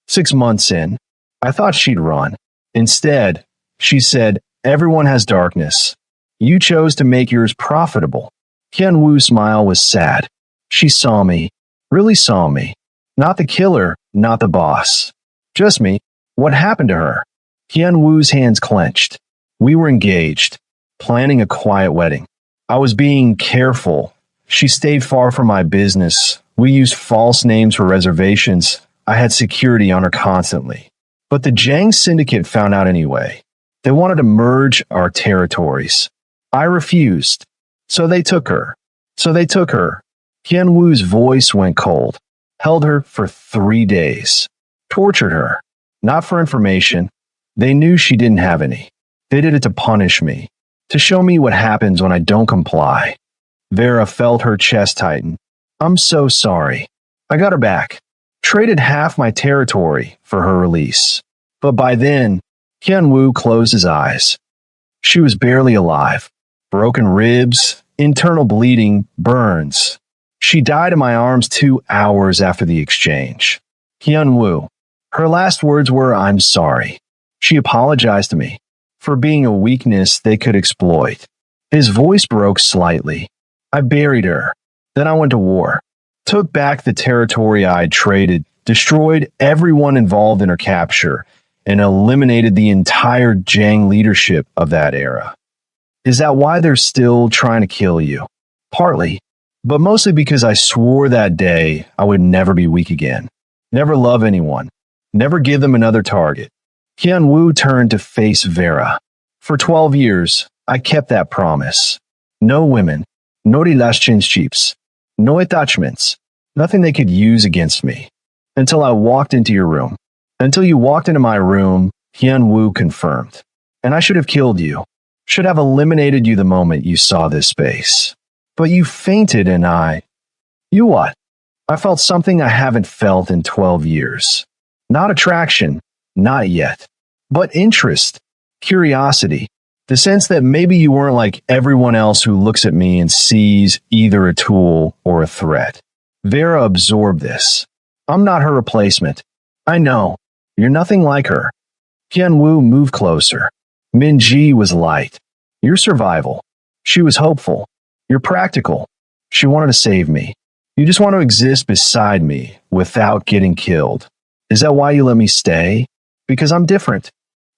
S2: 6 months in. I thought she'd run. Instead, she said, "Everyone has darkness. You chose to make yours profitable." Hyun-woo's smile was sad. She saw me, really saw me. Not the killer, not the boss. Just me. "What happened to her?" Hyun-woo's hands clenched. "We were engaged, planning a quiet wedding. I was being careful. She stayed far from my business. We used false names for reservations. I had security on her constantly. But the Jang Syndicate found out anyway. They wanted to merge our territories. I refused. So they took her. Hyun-woo's voice went cold. Held her for 3 days. Tortured her. Not for information. They knew she didn't have any. They did it to punish me. To show me what happens when I don't comply." Vera felt her chest tighten. "I'm so sorry. I got her back. Traded half my territory for her release. But by then," Hyun-woo closed his eyes. "She was barely alive. Broken ribs, internal bleeding, burns. She died in my arms 2 hours after the exchange." "Hyun-woo, Her last words were, "I'm sorry." She apologized to me for being a weakness they could exploit. His voice broke slightly. I buried her. Then I went to war, took back the territory I had traded, destroyed everyone involved in her capture, and eliminated the entire Jang leadership of that era. Is that why they're still trying to kill you? Partly, but mostly because I swore that day I would never be weak again, never love anyone, never give them another target. Hyun-woo turned to face Vera. For 12 years, I kept that promise. No women, no relationships, no attachments, nothing they could use against me. Until I walked into your room. Until you walked into my room, Hyun-woo confirmed. And I should have killed you. Should have eliminated you the moment you saw this space. But you fainted and You what? I felt something I haven't felt in 12 years. Not attraction, not yet. But interest, curiosity, the sense that maybe you weren't like everyone else who looks at me and sees either a tool or a threat. Vera absorbed this. I'm not her replacement. I know. You're nothing like her. Hyun-woo moved closer. Min-ji was light. Your survival. She was hopeful. You're practical. She wanted to save me. You just want to exist beside me without getting killed. Is that why you let me stay? Because I'm different.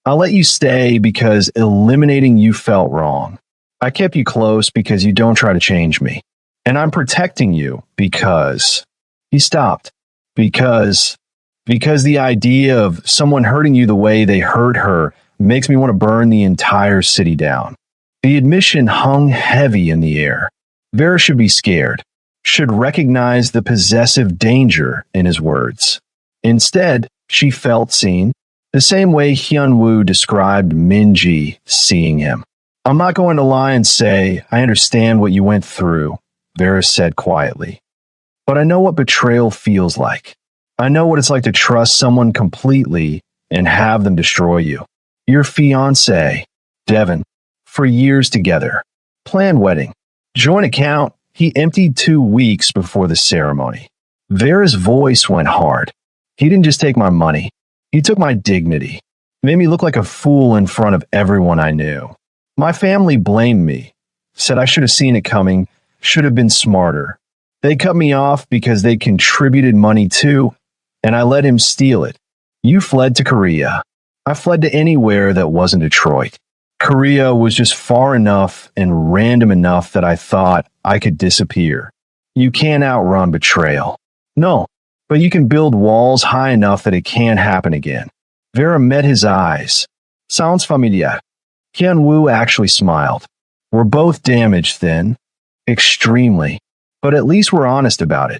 S2: I'll let you stay because eliminating you felt wrong. I kept you close because you don't try to change me. And I'm protecting you because... He stopped. Because the idea of someone hurting you the way they hurt her makes me want to burn the entire city down. The admission hung heavy in the air. Vera should be scared, should recognize the possessive danger in his words. Instead, she felt seen, the same way Hyun-woo described Min-ji seeing him. I'm not going to lie and say, I understand what you went through, Vera said quietly. But I know what betrayal feels like. I know what it's like to trust someone completely and have them destroy you. Your fiancé, Devin, for years together. Planned wedding. Joint account, he emptied 2 weeks before the ceremony. Vera's voice went hard. He didn't just take my money. He took my dignity. Made me look like a fool in front of everyone I knew. My family blamed me. Said I should have seen it coming, should have been smarter. They cut me off because they contributed money too, and I let him steal it. You fled to Korea. I fled to anywhere that wasn't Detroit. Korea was just far enough and random enough that I thought I could disappear. You can't outrun betrayal. No, but you can build walls high enough that it can't happen again. Vera met his eyes. Sounds familiar. Hyun-woo actually smiled. We're both damaged then. Extremely. But at least we're honest about it.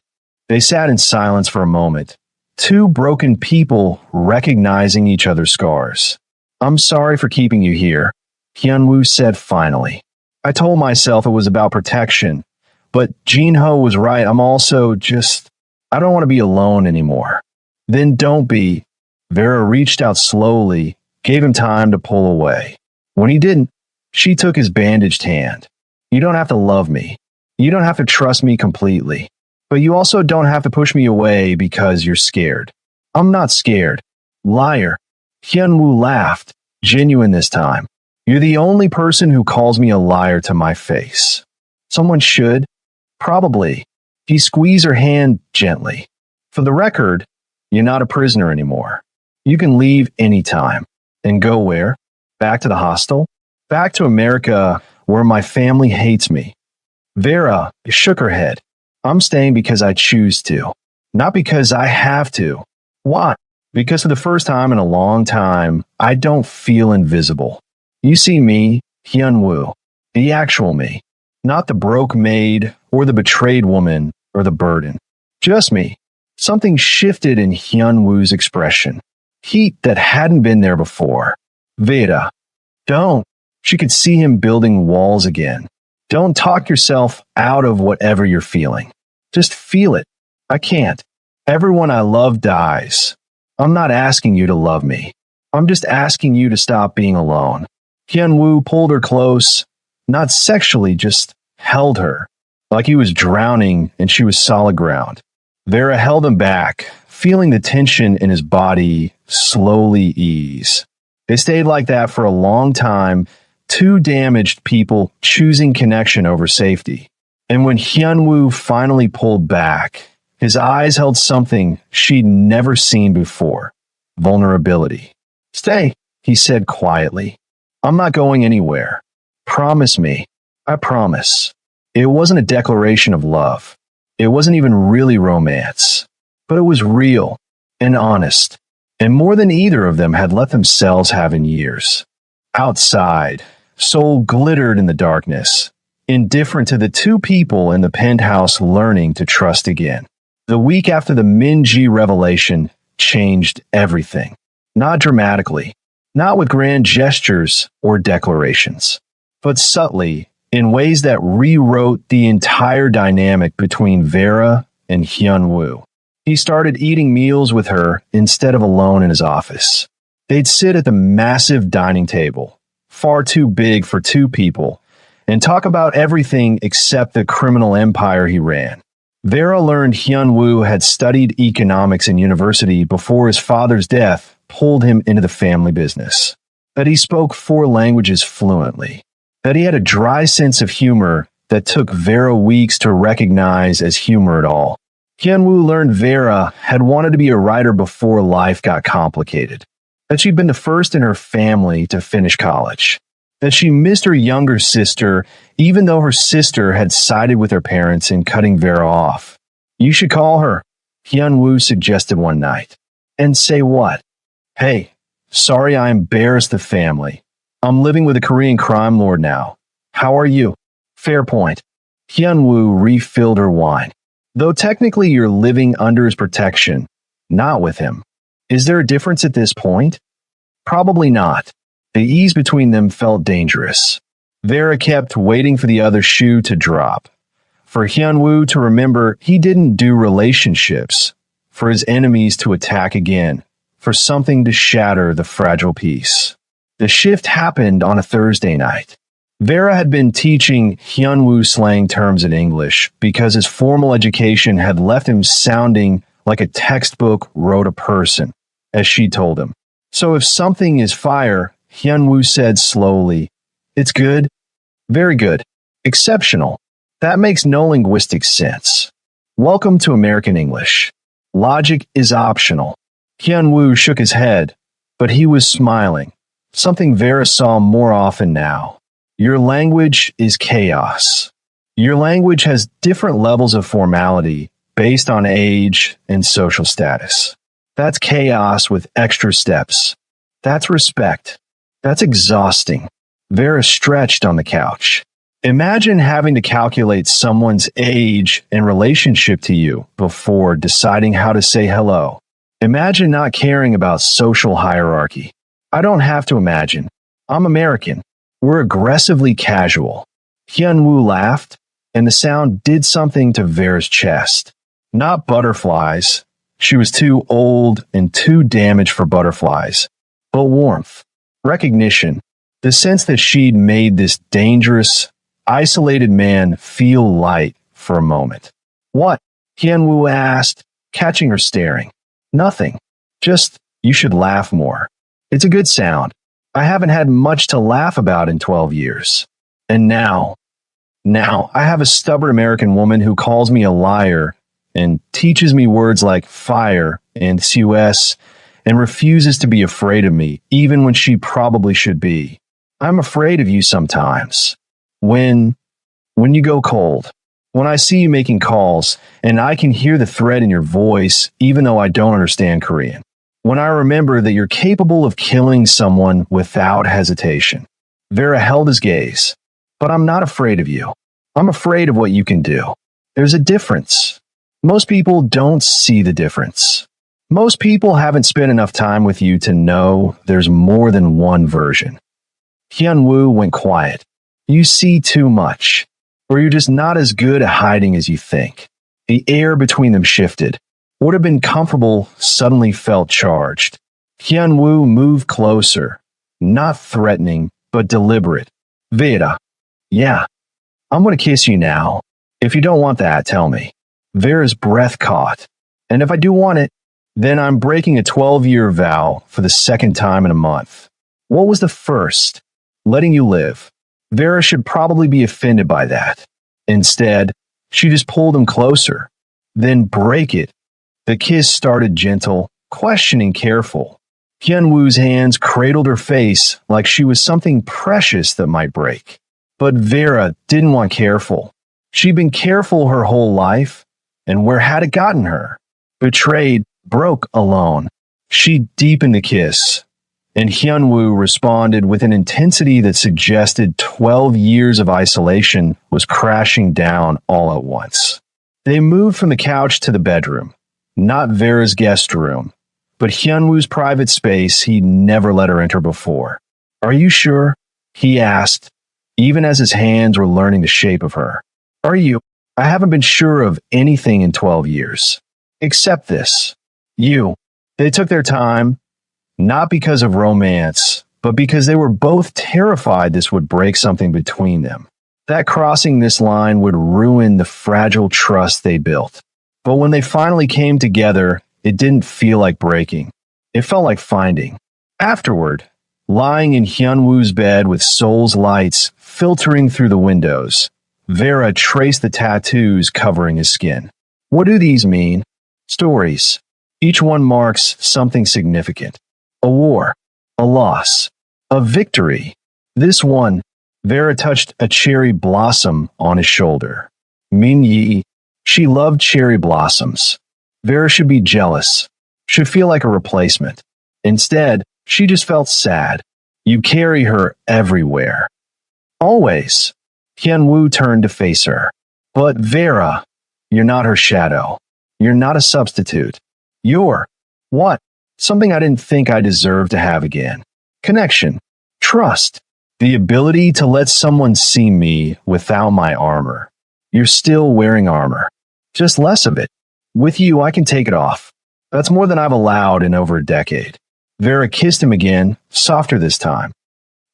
S2: They sat in silence for a moment. 2 broken people recognizing each other's scars. I'm sorry for keeping you here, Hyun-woo said finally. I told myself it was about protection, but Jin-ho was right. I'm also just... I don't want to be alone anymore. Then don't be. Vera reached out slowly, gave him time to pull away. When he didn't, she took his bandaged hand. You don't have to love me. You don't have to trust me completely. But you also don't have to push me away because you're scared. I'm not scared. Liar. Hyun-woo laughed, genuine this time. You're the only person who calls me a liar to my face. Someone should. Probably. He squeezed her hand gently. For the record, you're not a prisoner anymore. You can leave anytime. And go where? Back to the hostel? Back to America, where my family hates me. Vera shook her head. I'm staying because I choose to. Not because I have to. Why? Because for the first time in a long time, I don't feel invisible. You see me, Hyun-woo, the actual me. Not the broke maid, or the betrayed woman, or the burden. Just me. Something shifted in Hyun-woo's expression. Heat that hadn't been there before. Vera, don't. She could see him building walls again. Don't talk yourself out of whatever you're feeling. Just feel it. I can't. Everyone I love dies. I'm not asking you to love me. I'm just asking you to stop being alone. Hyun-woo pulled her close, not sexually, just held her, like he was drowning and she was solid ground. Vera held him back, feeling the tension in his body slowly ease. They stayed like that for a long time, two damaged people choosing connection over safety. And when Hyunwoo finally pulled back, his eyes held something she'd never seen before: vulnerability. "Stay," he said quietly. "I'm not going anywhere. Promise me." "I promise." It wasn't a declaration of love. It wasn't even really romance. But it was real and honest, and more than either of them had let themselves have in years. Outside, Seoul glittered in the darkness, indifferent to the two people in the penthouse learning to trust again. The week after the Minji revelation changed everything. Not dramatically, not with grand gestures or declarations, but subtly, in ways that rewrote the entire dynamic between Vera and Hyunwoo. He started eating meals with her instead of alone in his office. They'd sit at the massive dining table, far too big for two people, and talk about everything except the criminal empire he ran. Vera learned Hyunwoo had studied economics in university before his father's death pulled him into the family business, that he spoke 4 languages fluently, that he had a dry sense of humor that took Vera weeks to recognize as humor at all. Hyunwoo learned Vera had wanted to be a writer before life got complicated, that she'd been the first in her family to finish college, that she missed her younger sister even though her sister had sided with her parents in cutting Vera off. "You should call her," Hyunwoo suggested one night. "And say what?" "Hey, sorry I embarrassed the family. I'm living with a Korean crime lord now. How are you?" "Fair point." Hyunwoo refilled her wine. "Though technically you're living under his protection, not with him. Is there a difference at this point?" "Probably not." The ease between them felt dangerous. Vera kept waiting for the other shoe to drop, for Hyunwoo to remember he didn't do relationships, for his enemies to attack again, for something to shatter the fragile peace. The shift happened on a Thursday night. Vera had been teaching Hyunwoo slang terms in English because his formal education had left him sounding like a textbook wrote a person, as she told him. "So if something is fire," Hyunwoo said slowly, "it's good." "Very good. Exceptional. That makes no linguistic sense. Welcome to American English. Logic is optional." Hyunwoo shook his head, but he was smiling, something Vera saw more often now. "Your language is chaos. Your language has different levels of formality based on age and social status. That's chaos with extra steps. That's respect. That's exhausting." Vera stretched on the couch. "Imagine having to calculate someone's age and relationship to you before deciding how to say hello. Imagine not caring about social hierarchy." "I don't have to imagine. I'm American. We're aggressively casual." Hyunwoo laughed, and the sound did something to Vera's chest. Not butterflies. She was too old and too damaged for butterflies. But warmth. Recognition. The sense that she'd made this dangerous, isolated man feel light for a moment. "What?" Hyunwoo asked, catching her staring. "Nothing. Just, you should laugh more. It's a good sound. I haven't had much to laugh about in 12 years. And now I have a stubborn American woman who calls me a liar and teaches me words like fire and CUS and refuses to be afraid of me, even when she probably should be. I'm afraid of you sometimes. When you go cold. When I see you making calls, and I can hear the threat in your voice, even though I don't understand Korean. When I remember that you're capable of killing someone without hesitation." Vera held his gaze. "But I'm not afraid of you. I'm afraid of what you can do. There's a difference. Most people don't see the difference. Most people haven't spent enough time with you to know there's more than one version." Hyunwoo went quiet. "You see too much. Or you're just not as good at hiding as you think." The air between them shifted. What had been comfortable suddenly felt charged. Hyunwoo moved closer, not threatening, but deliberate. "Vera." "Yeah. I'm going to kiss you now. If you don't want that, tell me." Vera's breath caught. "And if I do want it, Then I'm breaking a 12-year vow for the second time in a month. What was the first? Letting you live. Vera should probably be offended by that. Instead, she just pulled him closer. Then break it. The kiss started gentle, questioning careful. Hyunwoo's hands cradled her face like she was something precious that might break. But Vera didn't want careful. She'd been careful her whole life, and where had it gotten her? Betrayed, broke alone. She deepened the kiss, and Hyunwoo responded with an intensity that suggested 12 years of isolation was crashing down all at once. They moved from the couch to the bedroom, not Vera's guest room, but Hyunwoo's private space he'd never let her enter before. Are you sure? He asked, even as his hands were learning the shape of her. Are you? I haven't been sure of anything in 12 years. Except this. You. They took their time, not because of romance, but because they were both terrified this would break something between them. That crossing this line would ruin the fragile trust they built. But when they finally came together, it didn't feel like breaking. It felt like finding. Afterward, lying in Hyunwoo's bed with Seoul's lights filtering through the windows, Vera traced the tattoos covering his skin. What do these mean? Stories. Each one marks something significant. A war, a loss, a victory. This one, Vera touched a cherry blossom on his shoulder. Min Yi, she loved cherry blossoms. Vera should be jealous, should feel like a replacement. Instead, she just felt sad. You carry her everywhere. Always. Hyunwoo turned to face her. But Vera, you're not her shadow. You're not a substitute. You're what? Something I didn't think I deserved to have again. Connection. Trust. The ability to let someone see me without my armor. You're still wearing armor. Just less of it. With you, I can take it off. That's more than I've allowed in over a decade. Vera kissed him again, softer this time.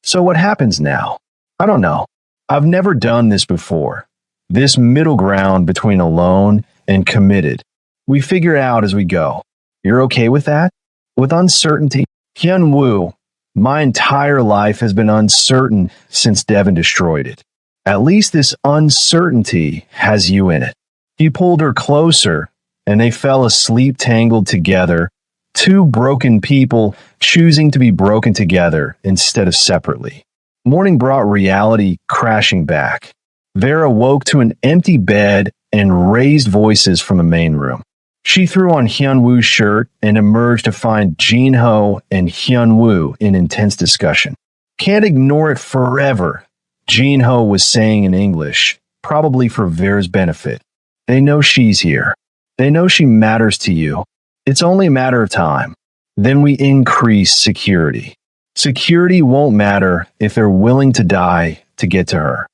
S2: So what happens now? I don't know. I've never done this before. This middle ground between alone and committed. We figure it out as we go. You're okay with that? With uncertainty? Hyunwoo, my entire life has been uncertain since Devon destroyed it. At least this uncertainty has you in it. He pulled her closer, and they fell asleep tangled together, two broken people choosing to be broken together instead of separately. Morning brought reality crashing back. Vera woke to an empty bed and raised voices from the main room. She threw on Hyunwoo's shirt and emerged to find Jin-ho and Hyunwoo in intense discussion. Can't ignore it forever, Jin-ho was saying in English, probably for Vera's benefit. They know she's here. They know she matters to you. It's only a matter of time. Then we increase security. Security won't matter if they're willing to die to get to her.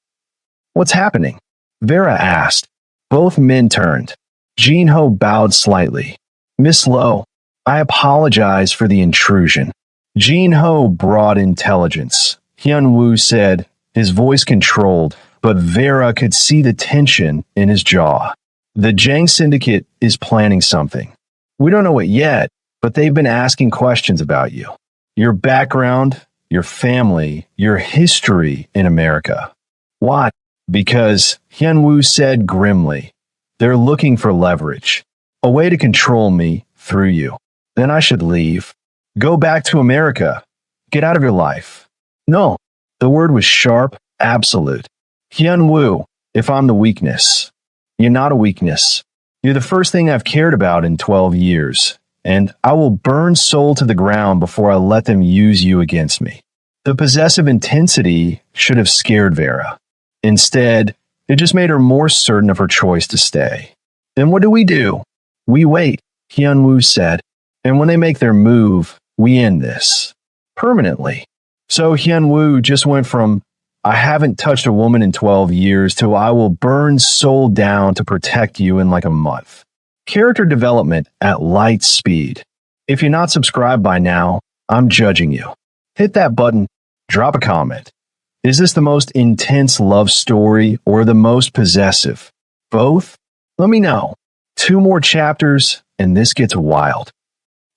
S2: What's happening? Vera asked. Both men turned. Jin-ho bowed slightly. Miss Lowe, I apologize for the intrusion. Jin-ho brought intelligence. Hyunwoo said, his voice controlled, but Vera could see the tension in his jaw. The Jang Syndicate is planning something. We don't know it yet, but they've been asking questions about you. Your background, your family, your history in America. Why? Because, Hyunwoo said grimly, they're looking for leverage, a way to control me through you. Then I should leave. Go back to America. Get out of your life. No, the word was sharp, absolute. Hyunwoo, if I'm the weakness. You're not a weakness. You're the first thing I've cared about in 12 years, and I will burn Seoul to the ground before I let them use you against me. The possessive intensity should have scared Vera. Instead, it just made her more certain of her choice to stay. Then what do? We wait, Hyunwoo said, and when they make their move, we end this. Permanently. So Hyunwoo just went from, I haven't touched a woman in 12 years to I will burn Seoul down to protect you in like a month. Character development at light speed. If you're not subscribed by now, I'm judging you. Hit that button, drop a comment. Is this the most intense love story or the most possessive? Both? Let me know. 2 more chapters and this gets wild.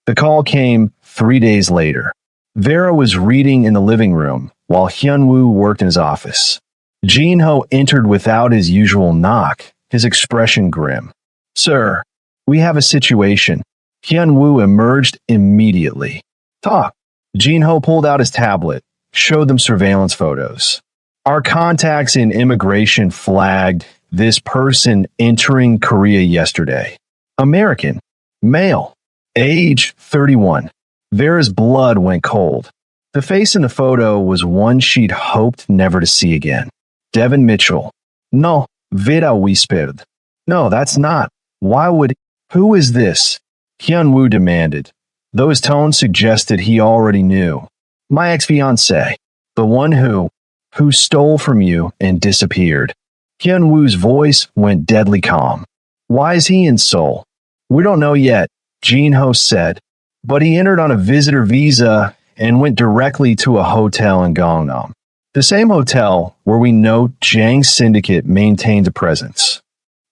S2: The call came 3 days later. Vera was reading in the living room while Hyunwoo worked in his office. Jin-ho entered without his usual knock, his expression grim. Sir, we have a situation. Hyunwoo emerged immediately. Talk. Jin-ho pulled out his tablet, showed them surveillance photos. Our contacts in immigration flagged this person entering Korea yesterday. American, male, age 31. Vera's blood went cold. The face in the photo was one she'd hoped never to see again. Devin Mitchell. No, Vera whispered. No, that's not. Why would... Who is this? Hyunwoo demanded, though his tone suggested he already knew. My ex-fiancé. The one who stole from you and disappeared. Hyunwoo's voice went deadly calm. Why is he in Seoul? We don't know yet, Jin-ho said, but he entered on a visitor visa and went directly to a hotel in Gangnam, the same hotel where we know Jang's syndicate maintains a presence.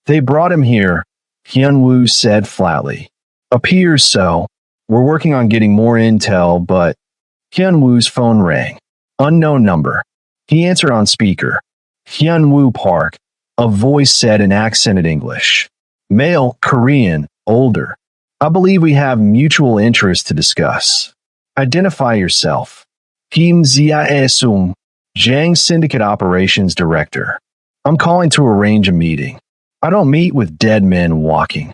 S2: They brought him here, Hyunwoo said flatly. Appears so. We're working on getting more intel, but Hyunwoo's phone rang. Unknown number. He answered on speaker. Hyunwoo Park, a voice said in accented English. Male, Korean, older. I believe we have mutual interest to discuss. Identify yourself. Kim Jia-sung, Jang Syndicate Operations Director. I'm calling to arrange a meeting. I don't meet with dead men walking.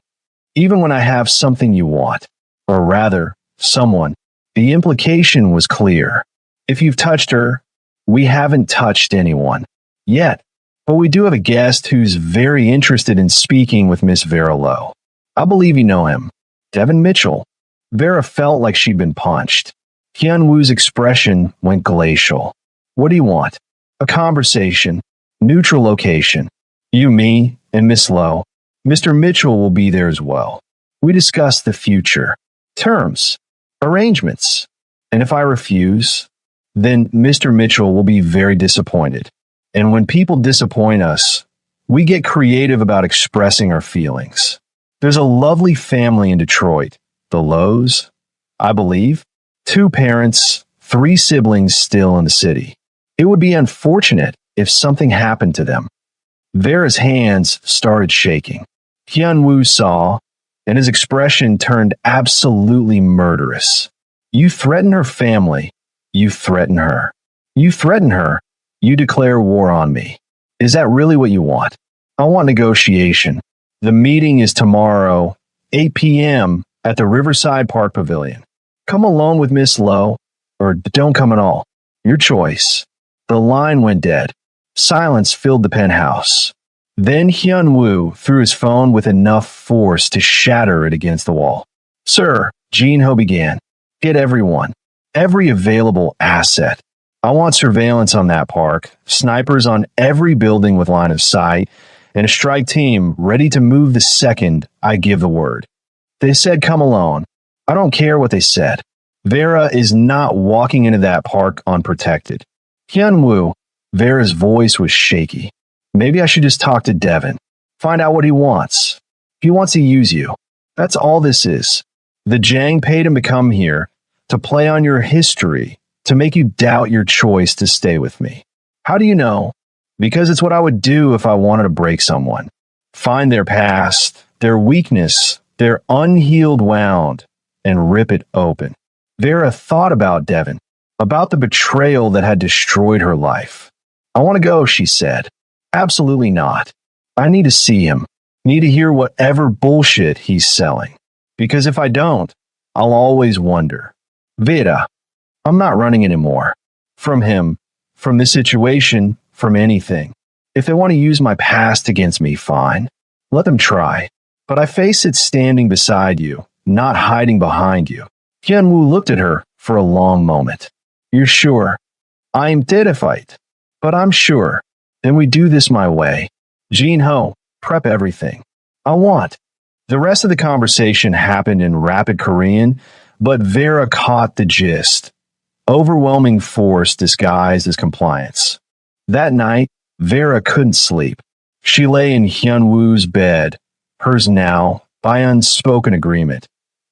S2: Even when I have something you want, or rather, someone. The implication was clear. If you've touched her, we haven't touched anyone. Yet. But we do have a guest who's very interested in speaking with Miss Vera Lowe. I believe you know him. Devin Mitchell. Vera felt like she'd been punched. Hyunwoo's expression went glacial. What do you want? A conversation. Neutral location. You, me, and Miss Lowe. Mr. Mitchell will be there as well. We discuss the future. Terms. Arrangements. And if I refuse, then Mr. Mitchell will be very disappointed. And when people disappoint us, we get creative about expressing our feelings. There's a lovely family in Detroit, the Lowe's, I believe. 2 parents, 3 siblings still in the city. It would be unfortunate if something happened to them. Vera's hands started shaking. Hyunwoo saw, and his expression turned absolutely murderous. You threaten her family. You threaten her. You threaten her. You declare war on me. Is that really what you want? I want negotiation. The meeting is tomorrow, 8 p.m. at the Riverside Park Pavilion. Come alone with Miss Lowe, or don't come at all. Your choice. The line went dead. Silence filled the penthouse. Then Hyunwoo threw his phone with enough force to shatter it against the wall. Sir, Jin-ho began. Get everyone. Every available asset. I want surveillance on that park, snipers on every building with line of sight, and a strike team ready to move the second I give the word. They said come alone. I don't care what they said. Vera is not walking into that park unprotected. Hyunwoo, Vera's voice was shaky. Maybe I should just talk to Devin. Find out what he wants. He wants to use you. That's all this is. The Jang paid him to come here, to play on your history, to make you doubt your choice to stay with me. How do you know? Because it's what I would do if I wanted to break someone. Find their past, their weakness, their unhealed wound, and rip it open. Vera thought about Devin, about the betrayal that had destroyed her life. I want to go, she said. Absolutely not. I need to see him. Need to hear whatever bullshit he's selling. Because if I don't, I'll always wonder. Vera, I'm not running anymore. From him, from this situation, from anything. If they want to use my past against me, fine. Let them try. But I face it standing beside you, not hiding behind you. Hyunwoo looked at her for a long moment. You're sure? I'm terrified. But I'm sure. Then we do this my way. Jin-ho, prep everything. I want. The rest of the conversation happened in rapid Korean, but Vera caught the gist. Overwhelming force disguised as compliance. That night, Vera couldn't sleep. She lay in Hyunwoo's bed, hers now, by unspoken agreement.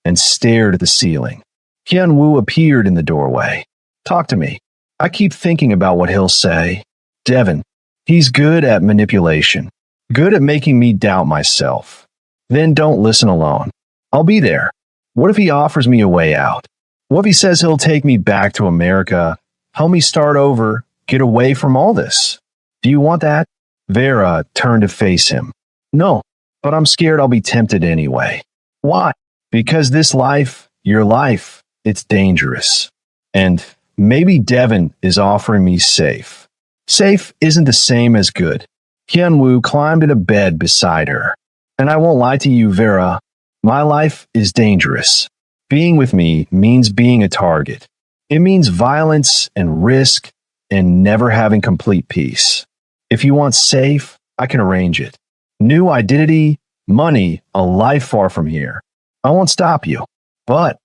S2: and stared at the ceiling. Hyun Woo appeared in the doorway. Talk to me. I keep thinking about what he'll say. Devin, he's good at manipulation, good at making me doubt myself. Then don't listen alone. I'll be there. What if he offers me a way out? What if he says he'll take me back to America, help me start over, get away from all this? Do you want that? Vera turned to face him. No, but I'm scared I'll be tempted anyway. Why? Because this life, your life, it's dangerous. And maybe Devin is offering me safe. Safe isn't the same as good. Hyun Woo climbed into bed beside her. And I won't lie to you, Vera. My life is dangerous. Being with me means being a target. It means violence and risk and never having complete peace. If you want safe, I can arrange it. New identity, money, a life far from here. I won't stop you. But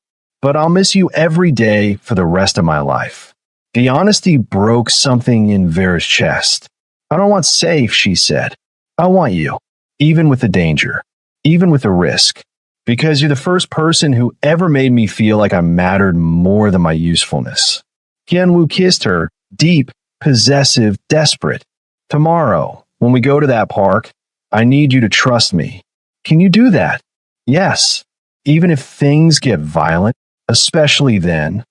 S2: I'll miss you every day for the rest of my life. The honesty broke something in Vera's chest. I don't want safe, she said. I want you, even with the danger, even with the risk. Because you're the first person who ever made me feel like I mattered more than my usefulness. Hyun Woo kissed her, deep, possessive, desperate. Tomorrow, when we go to that park, I need you to trust me. Can you do that? Yes. Even if things get violent, especially then.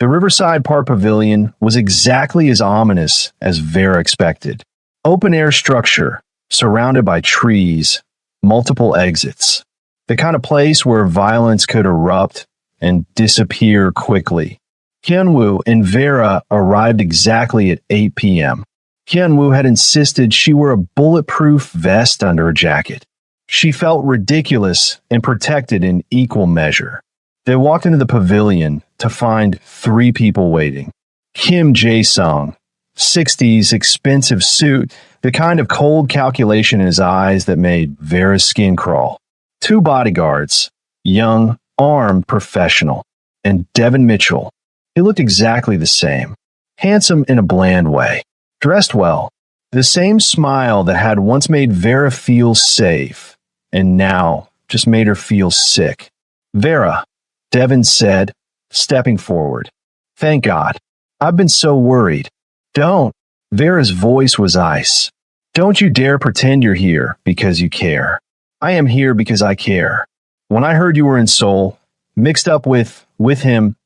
S2: The Riverside Park Pavilion was exactly as ominous as Vera expected. Open-air structure, surrounded by trees, multiple exits. The kind of place where violence could erupt and disappear quickly. Hyun Woo and Vera arrived exactly at 8 p.m. Hyun Woo had insisted she wear a bulletproof vest under her jacket. She felt ridiculous and protected in equal measure. They walked into the pavilion to find 3 people waiting. Kim Jae-sung, 60s expensive suit, the kind of cold calculation in his eyes that made Vera's skin crawl. 2 bodyguards, young, armed professional, and Devin Mitchell. He looked exactly the same, handsome in a bland way, dressed well, the same smile that had once made Vera feel safe, and now just made her feel sick. Vera, Devin said, stepping forward. Thank God. I've been so worried. Don't. Vera's voice was ice. Don't you dare pretend you're here because you care. I am here because I care. When I heard you were in Seoul, mixed up with him,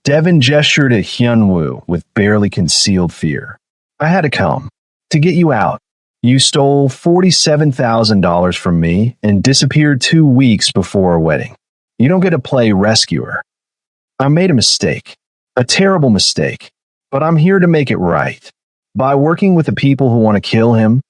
S2: Devin gestured at Hyun Woo with barely concealed fear. I had to come. To get you out. You stole $47,000 from me and disappeared 2 weeks before our wedding. You don't get to play rescuer. I made a mistake. A terrible mistake. But I'm here to make it right. By working with the people who want to kill him.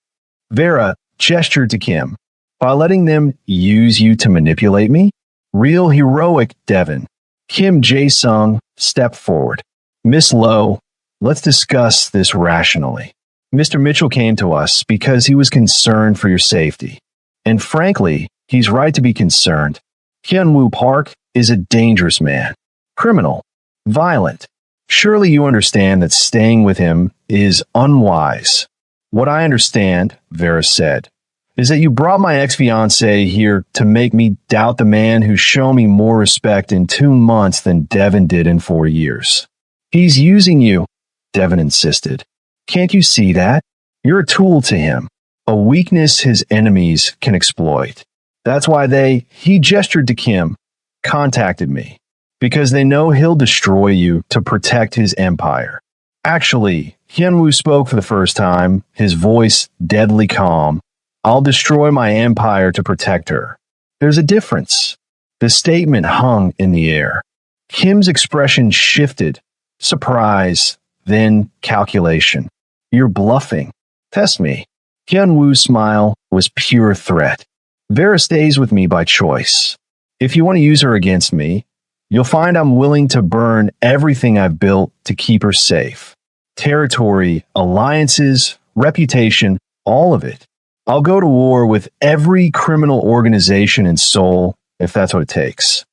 S2: Vera gestured to Kim. By letting them use you to manipulate me? Real heroic, Devin. Kim Jae-sung stepped forward. Miss Lowe, let's discuss this rationally. Mr. Mitchell came to us because he was concerned for your safety. And frankly, he's right to be concerned. Hyun Woo Park is a dangerous man. Criminal. Violent. Surely you understand that staying with him is unwise. What I understand, Vera said, is that you brought my ex-fiancé here to make me doubt the man who's shown me more respect in 2 months than Devin did in 4 years. He's using you, Devin insisted. Can't you see that? You're a tool to him, a weakness his enemies can exploit. That's why he gestured to Kim, contacted me, because they know he'll destroy you to protect his empire. Actually, Hyun Woo spoke for the first time, his voice deadly calm. I'll destroy my empire to protect her. There's a difference. The statement hung in the air. Kim's expression shifted, surprise, then calculation. You're bluffing. Test me. Hyun Woo's smile was pure threat. Vera stays with me by choice. If you want to use her against me, you'll find I'm willing to burn everything I've built to keep her safe. Territory, alliances, reputation, all of it. I'll go to war with every criminal organization in Seoul if that's what it takes.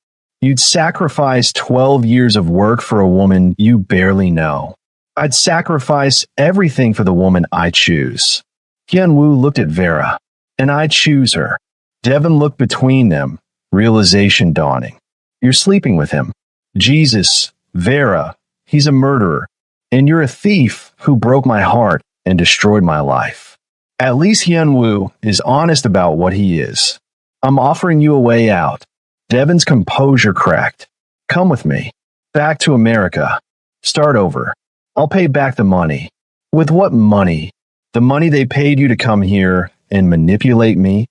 S2: You'd sacrifice 12 years of work for a woman you barely know. I'd sacrifice everything for the woman I choose. Hyun Woo looked at Vera, and I'd choose her. Devin looked between them, realization dawning. You're sleeping with him. Jesus, Vera, he's a murderer. And you're a thief who broke my heart and destroyed my life. At least Hyun-woo is honest about what he is. I'm offering you a way out. Devin's composure cracked. Come with me. Back to America. Start over. I'll pay back the money. With what money? The money they paid you to come here and manipulate me?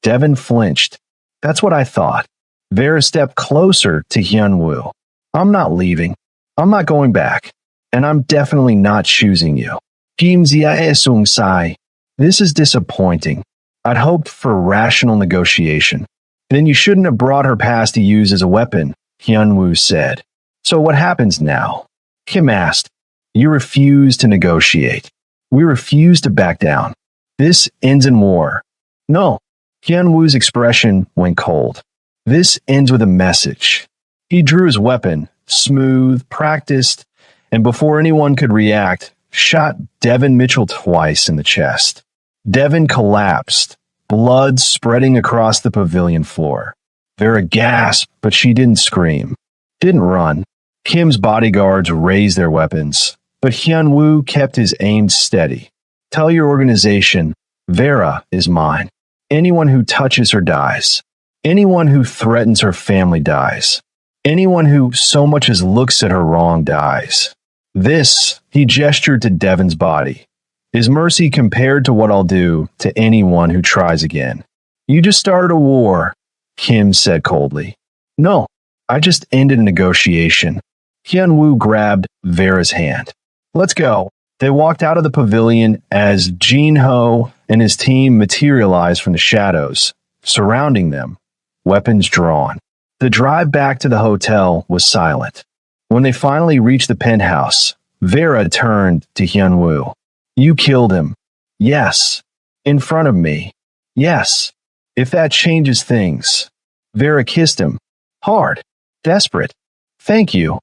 S2: Devin flinched. That's what I thought. Vera stepped closer to Hyun-woo. I'm not leaving. I'm not going back. And I'm definitely not choosing you. Kim Jia-sung sighed. This is disappointing. I'd hoped for rational negotiation. Then you shouldn't have brought her past to use as a weapon, Hyun-woo said. So what happens now? Kim asked. You refuse to negotiate. We refuse to back down. This ends in war. No. Hyun-woo's expression went cold. This ends with a message. He drew his weapon, smooth, practiced, and before anyone could react, shot Devin Mitchell twice in the chest. Devin collapsed, blood spreading across the pavilion floor. Vera gasped, but she didn't scream, didn't run. Kim's bodyguards raised their weapons, but Hyun-woo kept his aim steady. Tell your organization, Vera is mine. Anyone who touches her dies. Anyone who threatens her family dies. Anyone who so much as looks at her wrong dies. This, he gestured to Devin's body, is mercy compared to what I'll do to anyone who tries again. You just started a war, Kim said coldly. No, I just ended a negotiation. Hyun-woo grabbed Vera's hand. Let's go. They walked out of the pavilion as Jin-ho and his team materialized from the shadows, surrounding them, weapons drawn. The drive back to the hotel was silent. When they finally reached the penthouse, Vera turned to Hyun-woo. You killed him. Yes. In front of me. Yes. If that changes things. Vera kissed him. Hard. Desperate. Thank you,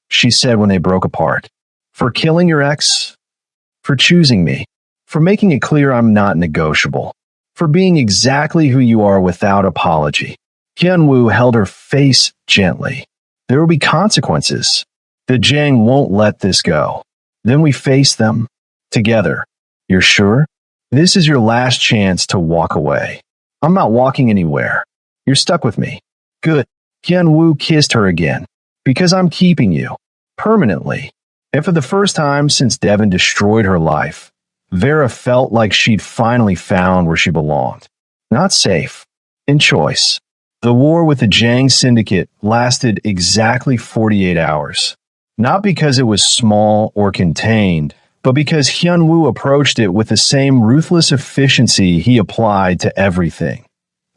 S2: she said when they broke apart. For killing your ex. For choosing me. For making it clear I'm not negotiable. For being exactly who you are without apology. Hyun-woo held her face gently. There will be consequences. The Jang won't let this go. Then we face them. Together. You're sure? This is your last chance to walk away. I'm not walking anywhere. You're stuck with me. Good. Hyun-woo kissed her again. Because I'm keeping you. Permanently. And for the first time since Devin destroyed her life, Vera felt like she'd finally found where she belonged. Not safe. In choice. The war with the Jang Syndicate lasted exactly 48 hours. Not because it was small or contained, but because Hyun-woo approached it with the same ruthless efficiency he applied to everything.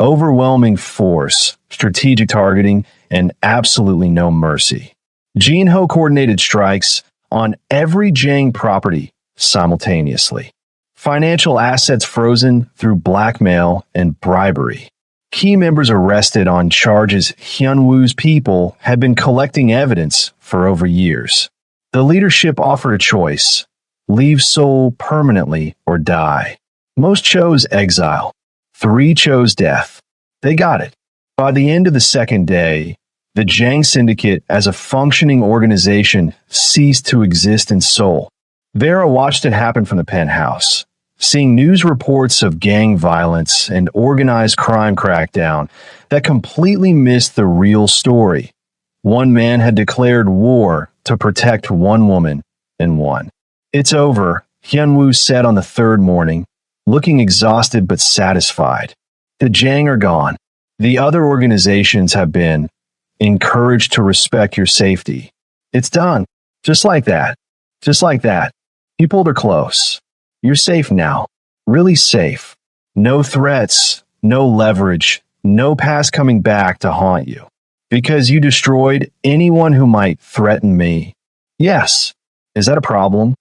S2: Overwhelming force, strategic targeting, and absolutely no mercy. Jin-ho coordinated strikes on every Jang property simultaneously. Financial assets frozen through blackmail and bribery. Key members arrested on charges Hyun-woo's people had been collecting evidence for over years. The leadership offered a choice. Leave Seoul permanently or die. Most chose exile. 3 chose death. They got it. By the end of the second day, the Jang Syndicate as a functioning organization ceased to exist in Seoul. Vera watched it happen from the penthouse, seeing news reports of gang violence and organized crime crackdown that completely missed the real story. One man had declared war to protect one woman and one. It's over, Hyun-woo said on the third morning, looking exhausted but satisfied. The Jang are gone. The other organizations have been encouraged to respect your safety. It's done. Just like that. Just like that. He pulled her close. You're safe now. Really safe. No threats, no leverage, no past coming back to haunt you. Because you destroyed anyone who might threaten me. Yes. Is that a problem?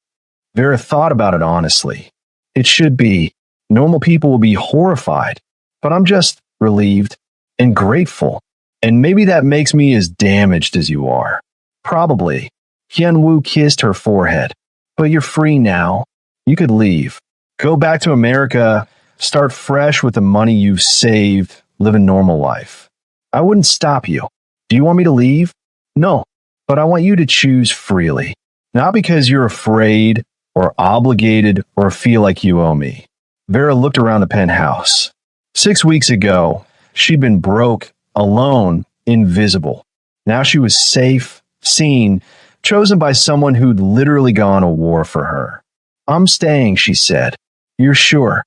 S2: Vera thought about it honestly. It should be. Normal people will be horrified. But I'm just relieved and grateful. And maybe that makes me as damaged as you are. Probably. Hyun-woo kissed her forehead. But you're free now. You could leave. Go back to America. Start fresh with the money you've saved. Live a normal life. I wouldn't stop you. Do you want me to leave? No, but I want you to choose freely. Not because you're afraid or obligated or feel like you owe me. Vera looked around the penthouse. 6 weeks ago, she'd been broke, alone, invisible. Now she was safe, seen, chosen by someone who'd literally gone to war for her. I'm staying, she said. You're sure?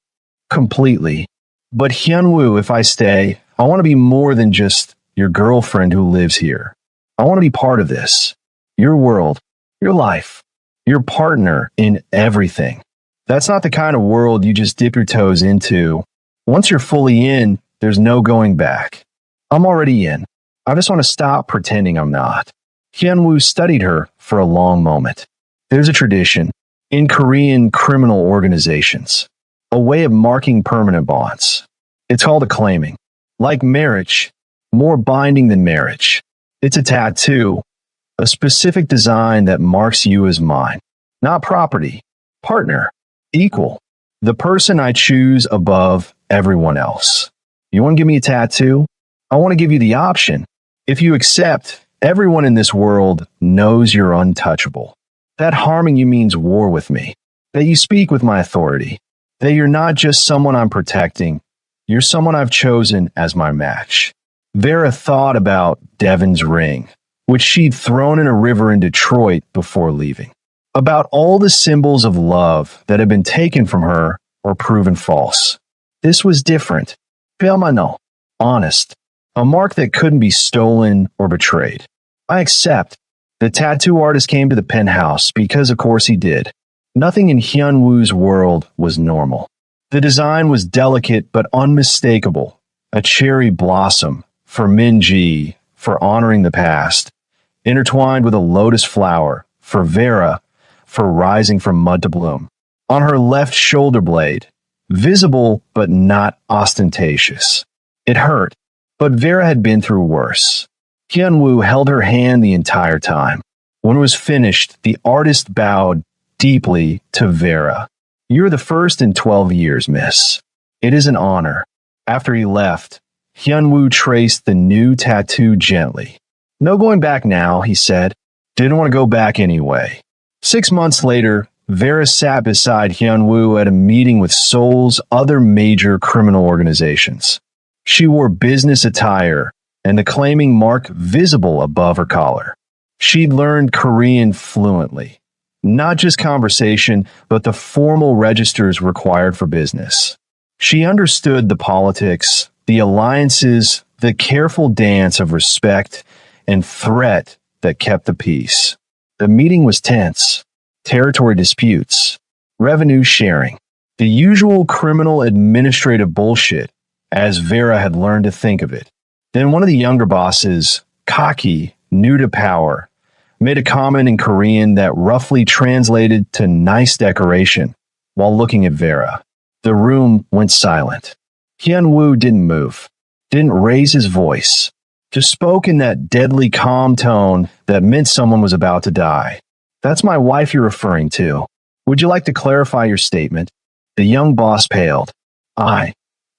S2: Completely. But Hyunwoo, if I stay, I want to be more than just your girlfriend who lives here. I want to be part of this. Your world, your life, your partner in everything. That's not the kind of world you just dip your toes into. Once you're fully in, there's no going back. I'm already in. I just want to stop pretending I'm not. Hyunwoo studied her for a long moment. There's a tradition in Korean criminal organizations, a way of marking permanent bonds. It's called a claiming. Like marriage, more binding than marriage. It's a tattoo, a specific design that marks you as mine. Not property, partner, equal. The person I choose above everyone else. You want to give me a tattoo? I want to give you the option. If you accept, everyone in this world knows you're untouchable. That harming you means war with me. That you speak with my authority. That you're not just someone I'm protecting. You're someone I've chosen as my match. Vera thought about Devon's ring, which she'd thrown in a river in Detroit before leaving. About all the symbols of love that had been taken from her or proven false. This was different. Permanent. Honest. A mark that couldn't be stolen or betrayed. I accept. The tattoo artist came to the penthouse because of course he did. Nothing in Hyunwoo's world was normal. The design was delicate but unmistakable. A cherry blossom for Minji, for honoring the past. Intertwined with a lotus flower for Vera, for rising from mud to bloom. On her left shoulder blade, visible but not ostentatious. It hurt, but Vera had been through worse. Hyunwoo held her hand the entire time. When it was finished, the artist bowed deeply to Vera. You're the first in 12 years, miss. It is an honor. After he left, Hyunwoo traced the new tattoo gently. No going back now, he said. Didn't want to go back anyway. 6 months later, Vera sat beside Hyunwoo at a meeting with Seoul's other major criminal organizations. She wore business attire and the claiming mark visible above her collar. She'd learned Korean fluently. Not just conversation, but the formal registers required for business. She understood the politics, the alliances, the careful dance of respect and threat that kept the peace. The meeting was tense. Territory disputes, revenue sharing, the usual criminal administrative bullshit, as Vera had learned to think of it. Then one of the younger bosses, cocky, new to power, made a comment in Korean that roughly translated to nice decoration while looking at Vera. The room went silent. Hyunwoo didn't move, didn't raise his voice, just spoke in that deadly calm tone that meant someone was about to die. That's my wife you're referring to. Would you like to clarify your statement? The young boss paled. I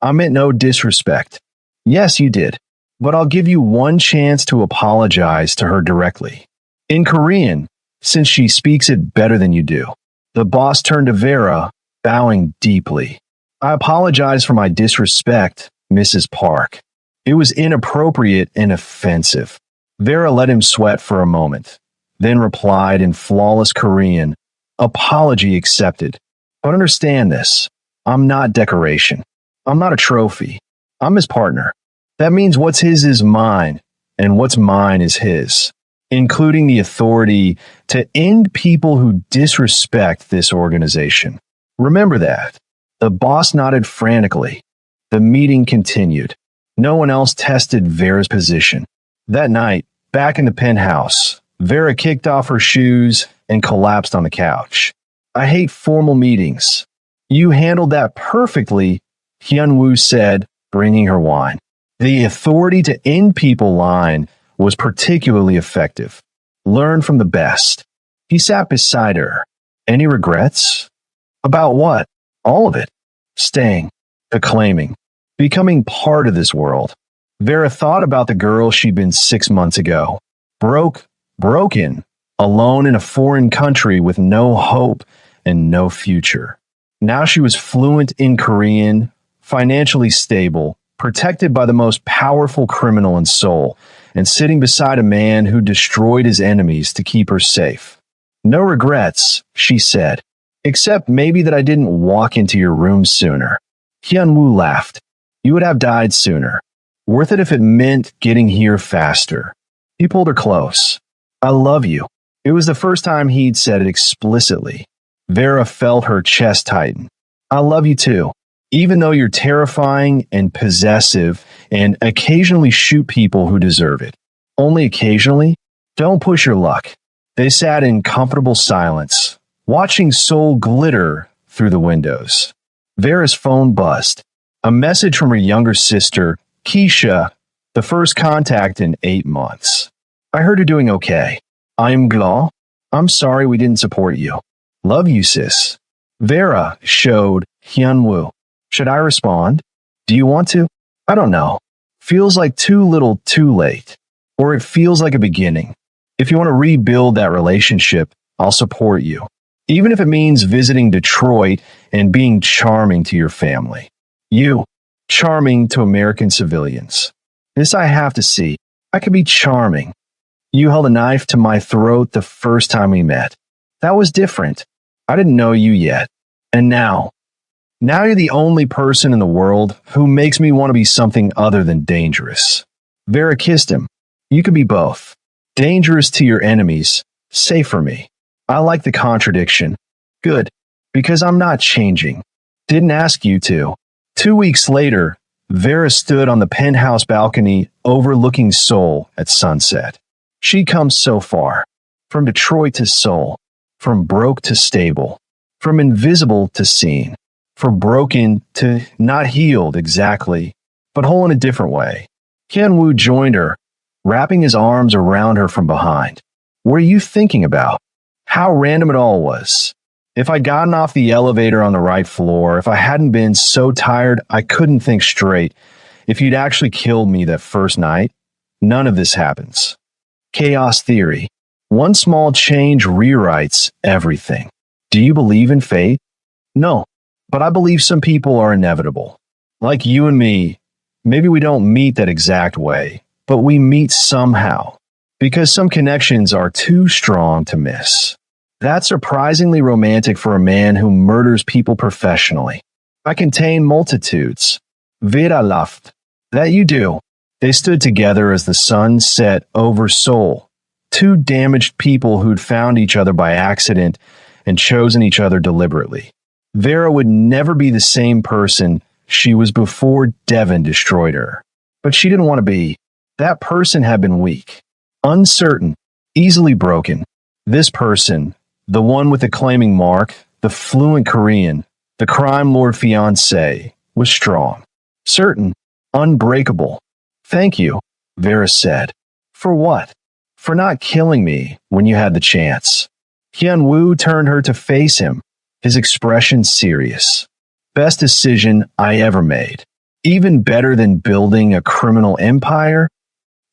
S2: meant no disrespect. Yes, you did. But I'll give you one chance to apologize to her directly. In Korean, since she speaks it better than you do. The boss turned to Vera, bowing deeply. I apologize for my disrespect, Mrs. Park. It was inappropriate and offensive. Vera let him sweat for a moment. Then replied in flawless Korean, apology accepted. But understand this, I'm not decoration. I'm not a trophy. I'm his partner. That means what's his is mine, and what's mine is his, including the authority to end people who disrespect this organization. Remember that. The boss nodded frantically. The meeting continued. No one else tested Vera's position. That night, back in the penthouse, Vera kicked off her shoes and collapsed on the couch. I hate formal meetings. You handled that perfectly, Hyunwoo said, bringing her wine. The authority to end people line was particularly effective. Learn from the best. He sat beside her. Any regrets? About what? All of it. Staying. The claiming. Becoming part of this world. Vera thought about the girl she'd been 6 months ago. Broken, alone in a foreign country with no hope and no future. Now she was fluent in Korean, financially stable, protected by the most powerful criminal in Seoul, and sitting beside a man who destroyed his enemies to keep her safe. No regrets, she said, except maybe that I didn't walk into your room sooner. Hyun-woo laughed. You would have died sooner. Worth it if it meant getting here faster. He pulled her close. I love you. It was the first time he'd said it explicitly. Vera felt her chest tighten. I love you too. Even though you're terrifying and possessive and occasionally shoot people who deserve it. Only occasionally? Don't push your luck. They sat in comfortable silence, watching Seoul glitter through the windows. Vera's phone buzzed. A message from her younger sister, Keisha, the first contact in 8 months. I heard you're doing okay. I'm glad. I'm sorry we didn't support you. Love you, sis. Vera showed Hyun-woo. Should I respond? Do you want to? I don't know. Feels like too little too late. Or it feels like a beginning. If you want to rebuild that relationship, I'll support you. Even if it means visiting Detroit and being charming to your family. You, charming to American civilians. This I have to see. I could be charming. You held a knife to my throat the first time we met. That was different. I didn't know you yet. And now you're the only person in the world who makes me want to be something other than dangerous. Vera kissed him. You could be both. Dangerous to your enemies, safe for me. I like the contradiction. Good, because I'm not changing. Didn't ask you to. 2 weeks later, Vera stood on the penthouse balcony overlooking Seoul at sunset. She'd come so far. From Detroit to Seoul. From broke to stable. From invisible to seen. From broken to not healed exactly, but whole in a different way. Hyun-woo joined her, wrapping his arms around her from behind. What are you thinking about? How random it all was. If I'd gotten off the elevator on the right floor, if I hadn't been so tired I couldn't think straight, if you'd actually killed me that first night, none of this happens. Chaos theory. One small change rewrites everything. Do you believe in fate? No, but I believe some people are inevitable. Like you and me, maybe we don't meet that exact way, but we meet somehow, because some connections are too strong to miss. That's surprisingly romantic for a man who murders people professionally. I contain multitudes. Vera laughed. That you do. They stood together as the sun set over Seoul. Two damaged people who'd found each other by accident and chosen each other deliberately. Vera would never be the same person she was before Devin destroyed her. But she didn't want to be. That person had been weak, uncertain, easily broken. This person, the one with the claiming mark, the fluent Korean, the crime lord fiancé, was strong, certain, unbreakable. Thank you, Vera said. For what? For not killing me when you had the chance. Hyun-woo turned her to face him, his expression serious. Best decision I ever made. Even better than building a criminal empire?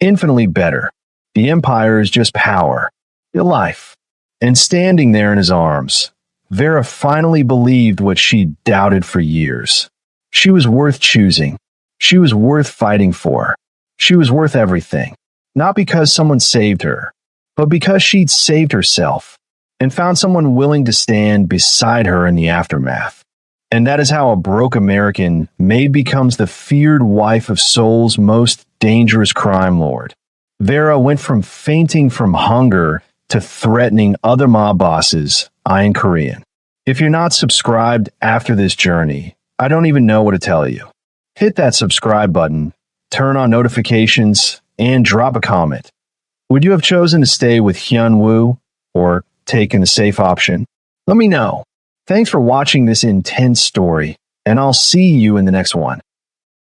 S2: Infinitely better. The empire is just power, your life. And standing there in his arms, Vera finally believed what she'd doubted for years. She was worth choosing. She was worth fighting for. She was worth everything. Not because someone saved her, but because she'd saved herself and found someone willing to stand beside her in the aftermath. And that is how a broke American Maid becomes the feared wife of Seoul's most dangerous crime lord. Vera went from fainting from hunger to threatening other mob bosses, in Korean. If you're not subscribed after this journey, I don't even know what to tell you. Hit that subscribe button, turn on notifications, and drop a comment. Would you have chosen to stay with Hyun-woo or taken the safe option? Let me know. Thanks for watching this intense story, and I'll see you in the next one.